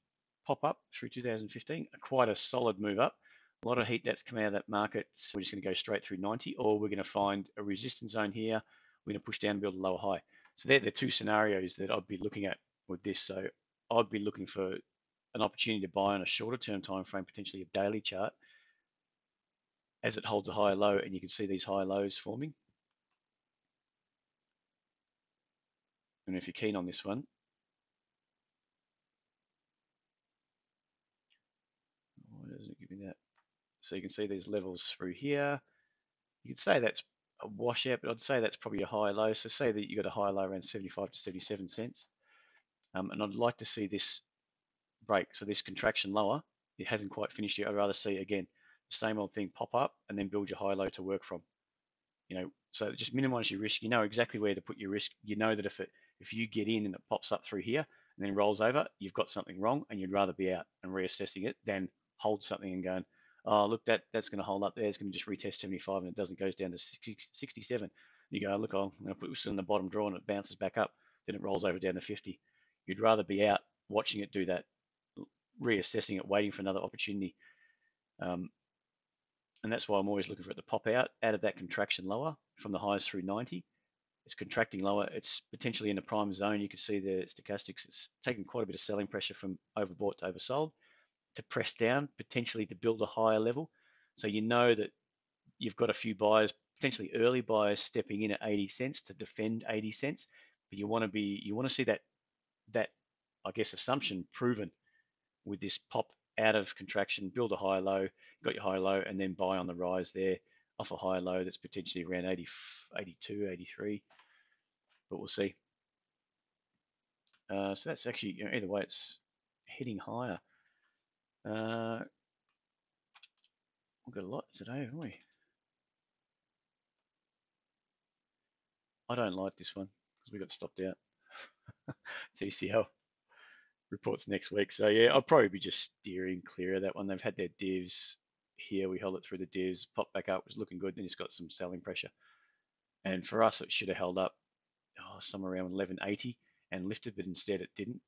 pop up through 2015, quite a solid move up. A lot of heat that's come out of that market. So we're just going to go straight through 90, or we're going to find a resistance zone here. We're going to push down and build a lower high. So they're the two scenarios that I'd be looking at with this. So I'd be looking for an opportunity to buy on a shorter term time frame, potentially a daily chart, as it holds a higher low, and you can see these high lows forming. And if you're keen on this one, why doesn't it give me that? So you can see these levels through here. You could say that's a washout, but I'd say that's probably a high low. So say that you got a high low around 75 to 77 cents. And I'd like to see this break. So this contraction lower, it hasn't quite finished yet. I'd rather see, again, the same old thing pop up and then build your high low to work from. So just minimize your risk. You know exactly where to put your risk. You know that if you get in and it pops up through here and then rolls over, you've got something wrong, and you'd rather be out and reassessing it than hold something and going, oh, look, that's going to hold up there. It's going to just retest 75 and it doesn't, goes down to 67. You go, look, I'm going to put this in the bottom drawer and it bounces back up. Then it rolls over down to 50. You'd rather be out watching it do that, reassessing it, waiting for another opportunity. And that's why I'm always looking for it to pop out of that contraction lower from the highs through 90. It's contracting lower. It's potentially in a prime zone. You can see the stochastics. It's taking quite a bit of selling pressure from overbought to oversold to press down, potentially to build a higher level. So you know that you've got a few buyers, potentially early buyers, stepping in at 80 cents to defend 80 cents. But you want to see that I guess assumption proven with this pop out of contraction, build a higher low, got your high low, and then buy on the rise there off a higher low that's potentially around 80, 82, 83. But we'll see. So that's actually, either way, it's heading higher. We've got a lot today, haven't we? I don't like this one because we got stopped out. TCL reports next week. So yeah, I'll probably be just steering clear of that one. They've had their divs here. We held it through the divs, popped back up, was looking good. Then it's got some selling pressure. And for us, it should have held up somewhere around 1180 and lifted, but instead it didn't.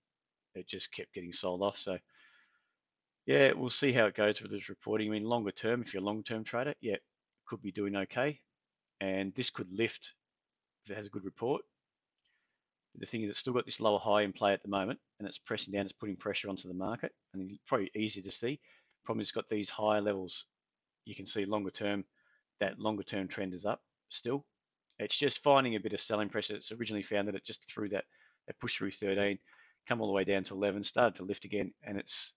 It just kept getting sold off. So yeah, we'll see how it goes with this reporting. I mean, longer term, if you're a long-term trader, yeah, could be doing okay. And this could lift if it has a good report. But the thing is, it's still got this lower high in play at the moment, and it's pressing down, it's putting pressure onto the market, and it's probably easier to see. Problem is, it's got these higher levels. You can see longer term, that longer term trend is up still. It's just finding a bit of selling pressure. It's originally found that it just threw that push through 13, come all the way down to 11, started to lift again, and it's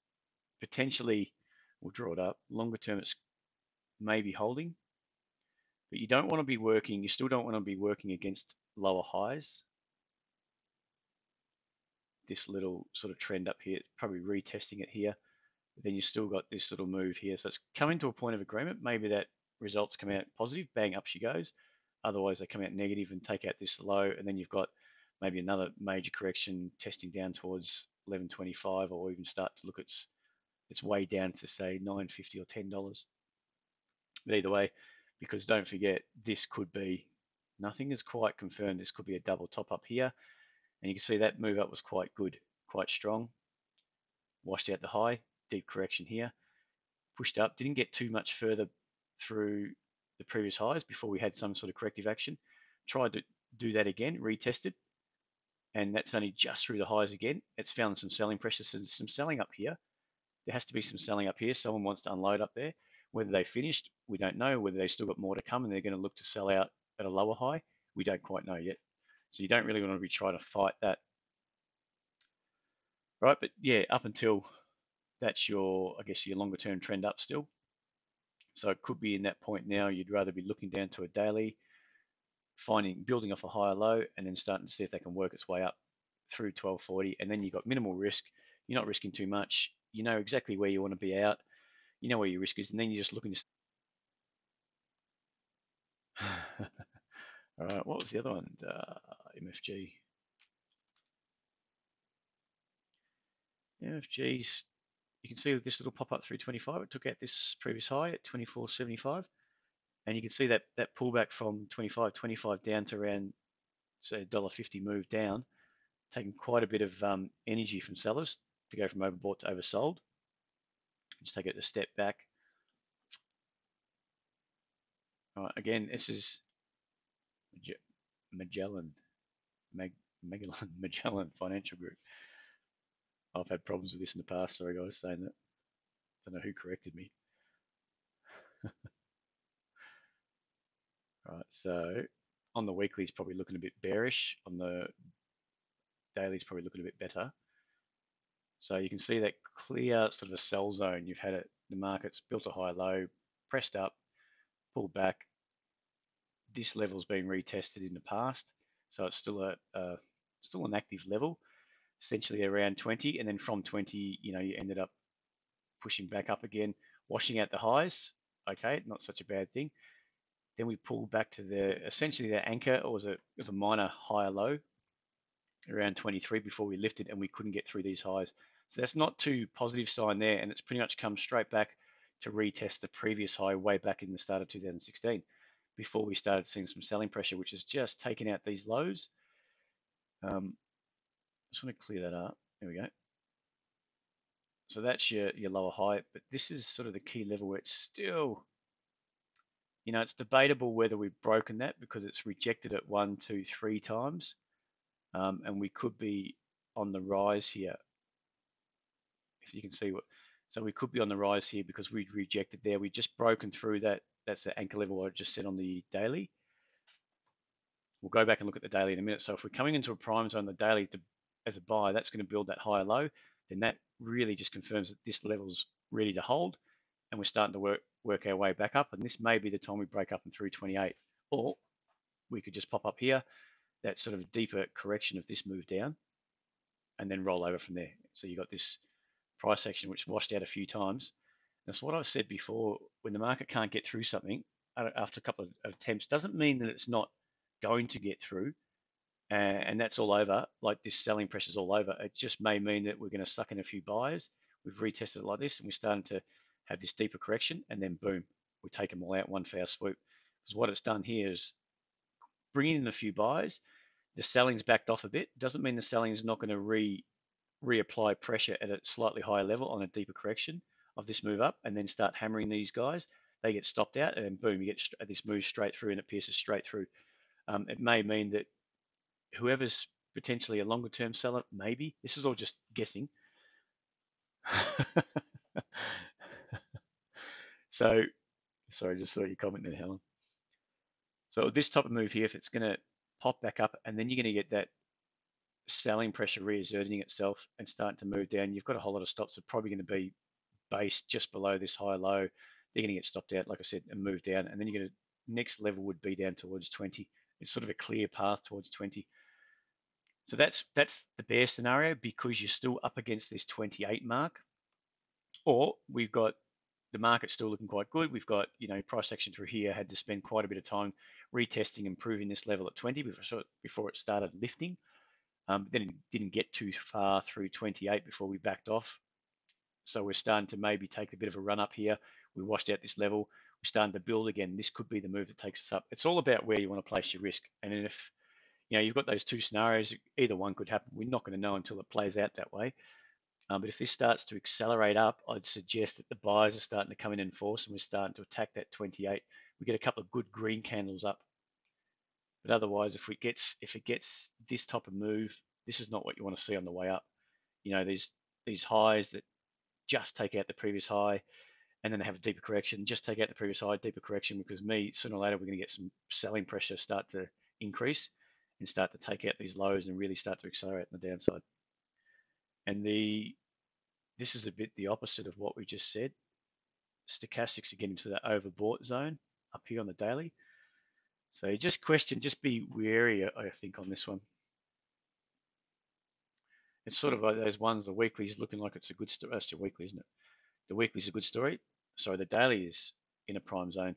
potentially, we'll draw it up, longer term it's maybe holding, but you don't want to be working, you still don't want to be working against lower highs. This little sort of trend up here, probably retesting it here, but then you still got this little move here. So it's coming to a point of agreement. Maybe that results come out positive, bang, up she goes. Otherwise they come out negative and take out this low, and then you've got maybe another major correction testing down towards 11.25, or even start to look at its way down to say $9.50 or $10. But either way, because don't forget, this could be, nothing is quite confirmed. This could be a double top up here. And you can see that move up was quite good, quite strong. Washed out the high, deep correction here. Pushed up, didn't get too much further through the previous highs before we had some sort of corrective action. Tried to do that again, retested, and that's only just through the highs again. It's found some selling pressure, some selling up here. There has to be some selling up here. Someone wants to unload up there. Whether they finished, we don't know. Whether they've still got more to come and they're going to look to sell out at a lower high, we don't quite know yet. So you don't really want to be trying to fight that. Right, but yeah, up until that's your, I guess, your longer term trend up still. So it could be in that point now, you'd rather be looking down to a daily, building off a higher low, and then starting to see if they can work its way up through 1240. And then you've got minimal risk. You're not risking too much. You know exactly where you want to be out. You know where your risk is, and then you're just looking to. All right, what was the other one? MFG. MFG's, you can see with this little pop up through 25, it took out this previous high at 24.75. And you can see that pullback from 25.25 down to around, say, $1.50 move down, taking quite a bit of energy from sellers to go from overbought to oversold. Just take it a step back. All right, again, this is Magellan Financial Group. I've had problems with this in the past. Sorry, guys, saying that. Don't know who corrected me. Right, so on the weekly, it's probably looking a bit bearish. On the daily, it's probably looking a bit better. So you can see that clear sort of a sell zone. You've had it, the market's built a high low, pressed up, pulled back. This level's been retested in the past, so it's still still an active level, essentially around 20, and then from 20, you ended up pushing back up again, washing out the highs. Okay, not such a bad thing. Then we pulled back to essentially the anchor, or was a minor higher low around 23 before we lifted, and we couldn't get through these highs. So that's not too positive sign there, and it's pretty much come straight back to retest the previous high way back in the start of 2016 before we started seeing some selling pressure, which has just taken out these lows. Just want to clear that up. There we go. So that's your lower high, but this is sort of the key level where it's still, it's debatable whether we've broken that because it's rejected it 1, 2, 3 times, and we could be on the rise here. If you can see so we could be on the rise here because we'd rejected there. We've just broken through that. That's the anchor level I just set on the daily. We'll go back and look at the daily in a minute. So if we're coming into a prime zone, the daily as a buy, that's going to build that higher low. Then that really just confirms that this level's ready to hold, and we're starting to work our way back up. And this may be the time we break up and through 28, or we could just pop up here. That sort of deeper correction of this move down, and then roll over from there. So you got this price action which washed out a few times. That's what I've said before. When the market can't get through something after a couple of attempts, doesn't mean that it's not going to get through, and that's all over. Like this selling pressure's all over. It just may mean that we're going to suck in a few buyers. We've retested it like this, and we're starting to have this deeper correction, and then boom, we take them all out one foul swoop. Because what it's done here is bringing in a few buyers. The selling's backed off a bit. Doesn't mean the selling is not going to reapply pressure at a slightly higher level on a deeper correction of this move up, and then start hammering these guys. They get stopped out, and then boom, you get this move straight through, and it pierces straight through. It may mean that whoever's potentially a longer term seller, maybe, this is all just guessing. So, sorry, just saw your comment there, Helen. So this type of move here, if it's going to pop back up, and then you're going to get that selling pressure reasserting itself and starting to move down, you've got a whole lot of stops that are probably going to be based just below this high low. They're going to get stopped out, like I said, and move down. And then you're going to, next level would be down towards 20. It's sort of a clear path towards 20. So that's the bear scenario because you're still up against this 28 mark, or we've got the market still looking quite good. We've got, price action through here, had to spend quite a bit of time retesting and proving this level at 20 before it started lifting. Then it didn't get too far through 28 before we backed off. So we're starting to maybe take a bit of a run up here. We washed out this level. We're starting to build again. This could be the move that takes us up. It's all about where you want to place your risk. And if you've got those two scenarios, either one could happen. We're not going to know until it plays out that way. But if this starts to accelerate up, I'd suggest that the buyers are starting to come in force, and we're starting to attack that 28. We get a couple of good green candles up. But otherwise, if it gets this type of move, this is not what you want to see on the way up. These highs that just take out the previous high, and then they have a deeper correction, just take out the previous high, deeper correction, because sooner or later, we're going to get some selling pressure start to increase and start to take out these lows and really start to accelerate on the downside. And this is a bit the opposite of what we just said. Stochastics are getting to that overbought zone up here on the daily. So just be wary, I think, on this one. It's sort of like those ones, the weekly's looking like it's a good story. That's your weekly, isn't it? The weekly's a good story. Sorry, the daily is in a prime zone.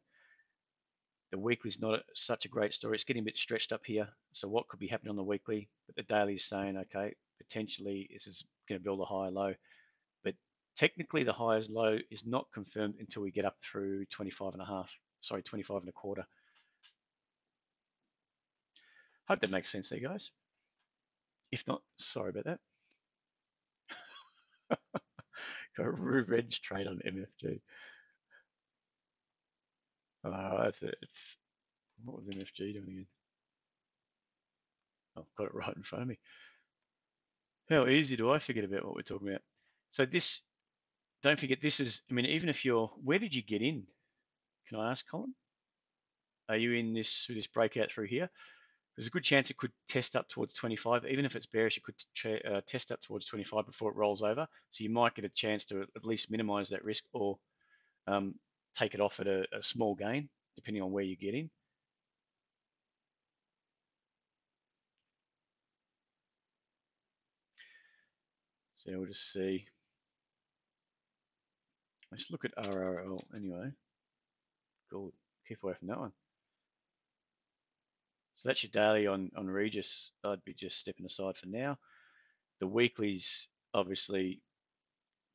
The weekly's not such a great story. It's getting a bit stretched up here. So what could be happening on the weekly? But the daily is saying, okay, potentially this is going to build a higher low. But technically the highest low is not confirmed until we get up through 25 and a half. Sorry, 25 and a quarter. Hope that makes sense there, guys. If not, sorry about that. Got a revenge trade on MFG. That's it. What was MFG doing again? I've got it right in front of me. How easy do I forget about what we're talking about? So don't forget, this is, even if where did you get in? Can I ask, Colin? Are you in this breakout through here? There's a good chance it could test up towards 25. Even if it's bearish, it could test up towards 25 before it rolls over. So you might get a chance to at least minimize that risk, or take it off at a small gain, depending on where you get in. So we'll just see. Let's look at RRL anyway. Good. Keep away from that one. So that's your daily on Regis. I'd be just stepping aside for now. The weekly's obviously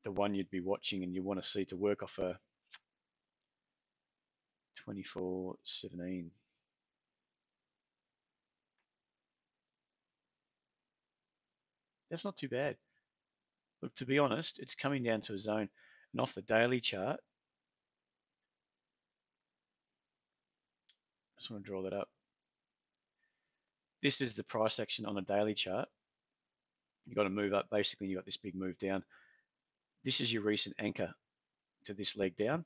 the one you'd be watching and you want to see to work off a 24.17. That's not too bad. Look, to be honest, it's coming down to a zone. And off the daily chart, I just want to draw that up. This is the price action on a daily chart. You've got to move up. Basically, you've got this big move down. This is your recent anchor to this leg down.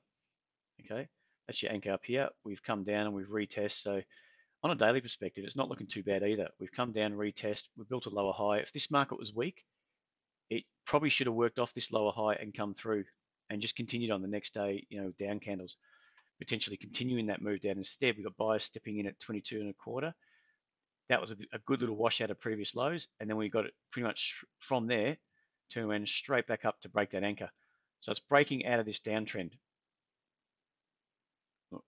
Okay, that's your anchor up here. We've come down and we've retest. So on a daily perspective, it's not looking too bad either. We've come down, retest. We've built a lower high. If this market was weak, it probably should have worked off this lower high and come through and just continued on the next day, down candles, potentially continuing that move down. Instead, we've got buyers stepping in at 22 and a quarter. That was a good little wash out of previous lows. And then we got it pretty much from there to went straight back up to break that anchor. So it's breaking out of this downtrend. Look,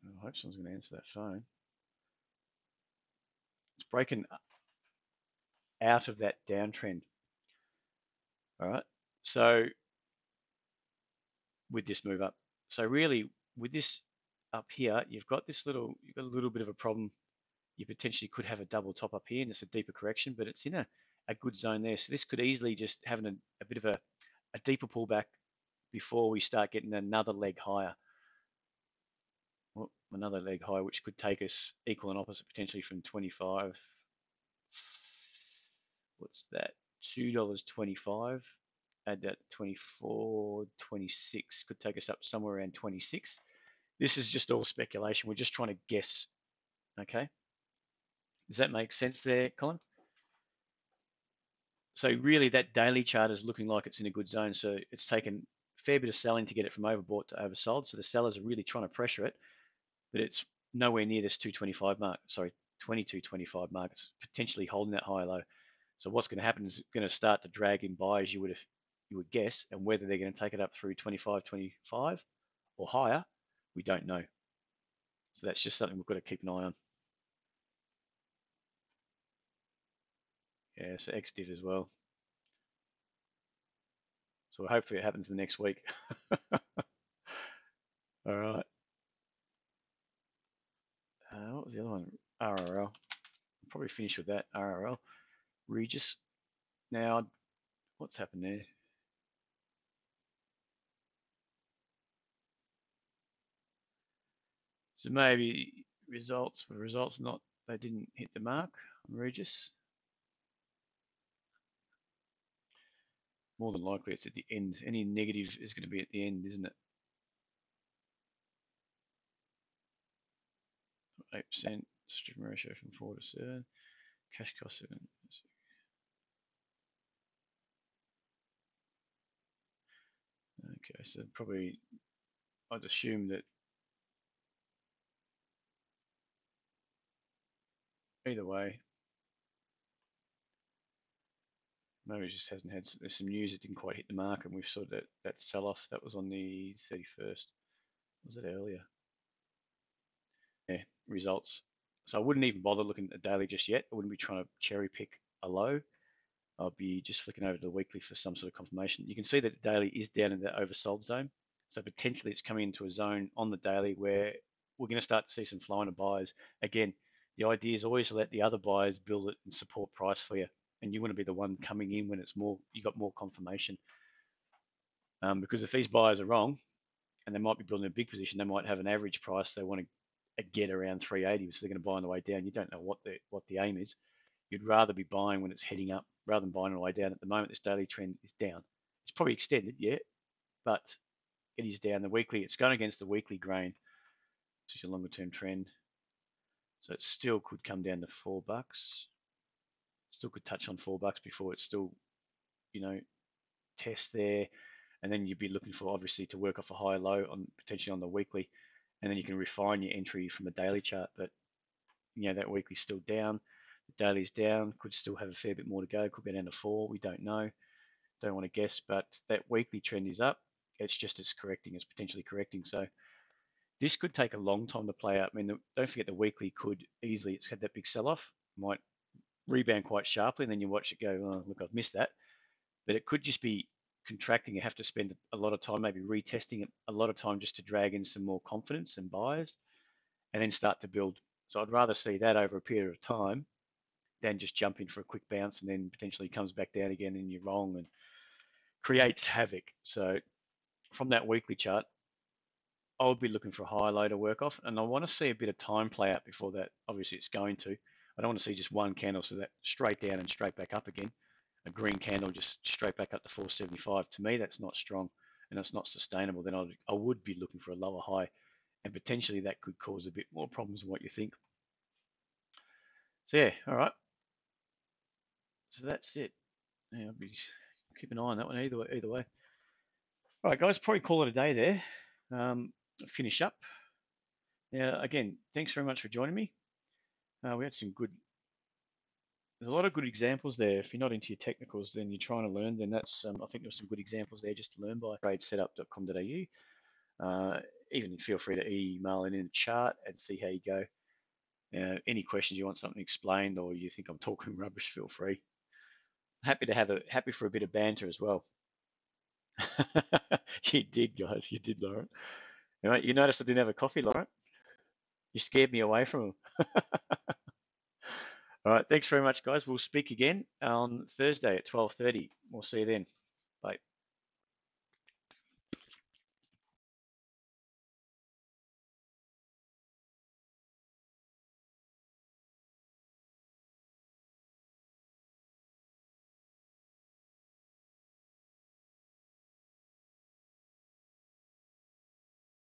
I hope someone's going to answer that phone. It's breaking out of that downtrend. All right. So with this move up, so really with this up here, you've got a little bit of a problem. You potentially could have a double top up here, and it's a deeper correction, but it's in a good zone there. So this could easily just have a bit of a deeper pullback before we start getting another leg higher. Well, another leg higher, which could take us equal and opposite potentially from 25. What's that? $2.25. Add that 24.26 could take us up somewhere around 26. This is just all speculation. We're just trying to guess. Okay. Does that make sense there, Colin? So really that daily chart is looking like it's in a good zone. So it's taken a fair bit of selling to get it from overbought to oversold. So the sellers are really trying to pressure it, but it's nowhere near this 225 mark. Sorry, 22.25 mark. It's potentially holding that high low. So what's going to happen is it's going to start to drag in buyers, you would guess, and whether they're going to take it up through 25.25 or higher, we don't know. So that's just something we've got to keep an eye on. Yeah, so XDiv as well. So hopefully it happens the next week. All right. What was the other one? RRL. I'll probably finish with that. RRL. Regis. Now, what's happened there? So maybe results not, they didn't hit the mark on Regis. More than likely it's at the end. Any negative is going to be at the end, isn't it? 8% stripping ratio from 4 to 7. Cash cost 7. Okay, so probably I'd assume that either way, maybe it just hasn't had, there's some news that didn't quite hit the mark, and we've saw that sell-off. That was on the 31st. Was it earlier? Yeah, results. So I wouldn't even bother looking at the daily just yet. I wouldn't be trying to cherry pick a low. I'll be just flicking over to the weekly for some sort of confirmation. You can see that the daily is down in the oversold zone. So potentially it's coming into a zone on the daily where we're going to start to see some flowing of buyers. Again, the idea is always to let the other buyers build it and support price for you. And you want to be the one coming in when it's more, you got more confirmation. Because if these buyers are wrong and they might be building a big position, they might have an average price they want to get around 380, so they're going to buy on the way down. You don't know what the aim is. You'd rather be buying when it's heading up rather than buying on the way down. At the moment, this daily trend is down. It's probably extended, yeah, but it is down. The weekly, it's going against the weekly grain, which is a longer term trend. So it still could come down to $4. Still could touch on $4 before it still, test there. And then you'd be looking for obviously to work off a high low on potentially on the weekly, and then you can refine your entry from a daily chart. But that weekly's still down, the daily's down, could still have a fair bit more to go, could go down to 4, we don't know, don't want to guess, but that weekly trend is up. It's just as correcting, as potentially correcting. So This could take a long time to play out. I mean, don't forget the weekly could easily, it's had that big sell-off, might rebound quite sharply, and then you watch it go, oh, look, I've missed that. But it could just be contracting. You have to spend a lot of time maybe retesting it, a lot of time just to drag in some more confidence and buyers, and then start to build. So I'd rather see that over a period of time than just jump in for a quick bounce and then potentially comes back down again and you're wrong and creates havoc. So from that weekly chart, I would be looking for a high low to work off, and I want to see a bit of time play out before that. Obviously, it's going to. I don't want to see just one candle, so that straight down and straight back up again. A green candle just straight back up to 475. To me, that's not strong and it's not sustainable. Then I would be looking for a lower high, and potentially that could cause a bit more problems than what you think. So yeah, all right. So that's it. Yeah, I'll be keep an eye on that one either way. Either way. All right, guys, probably call it a day there. Finish up. Now, again, thanks very much for joining me. We had some good, there's a lot of good examples there. If you're not into your technicals, then you're trying to learn, then that's, I think there's some good examples there just to learn by tradesetup.com.au. Even feel free to email in the chart and see how you go. Any questions you want something explained or you think I'm talking rubbish, feel free. Happy for a bit of banter as well. You did, guys. You did, Lauren. You noticed I didn't have a coffee, Lauren. You scared me away from him. All right. Thanks very much, guys. We'll speak again on Thursday at 12:30. We'll see you then.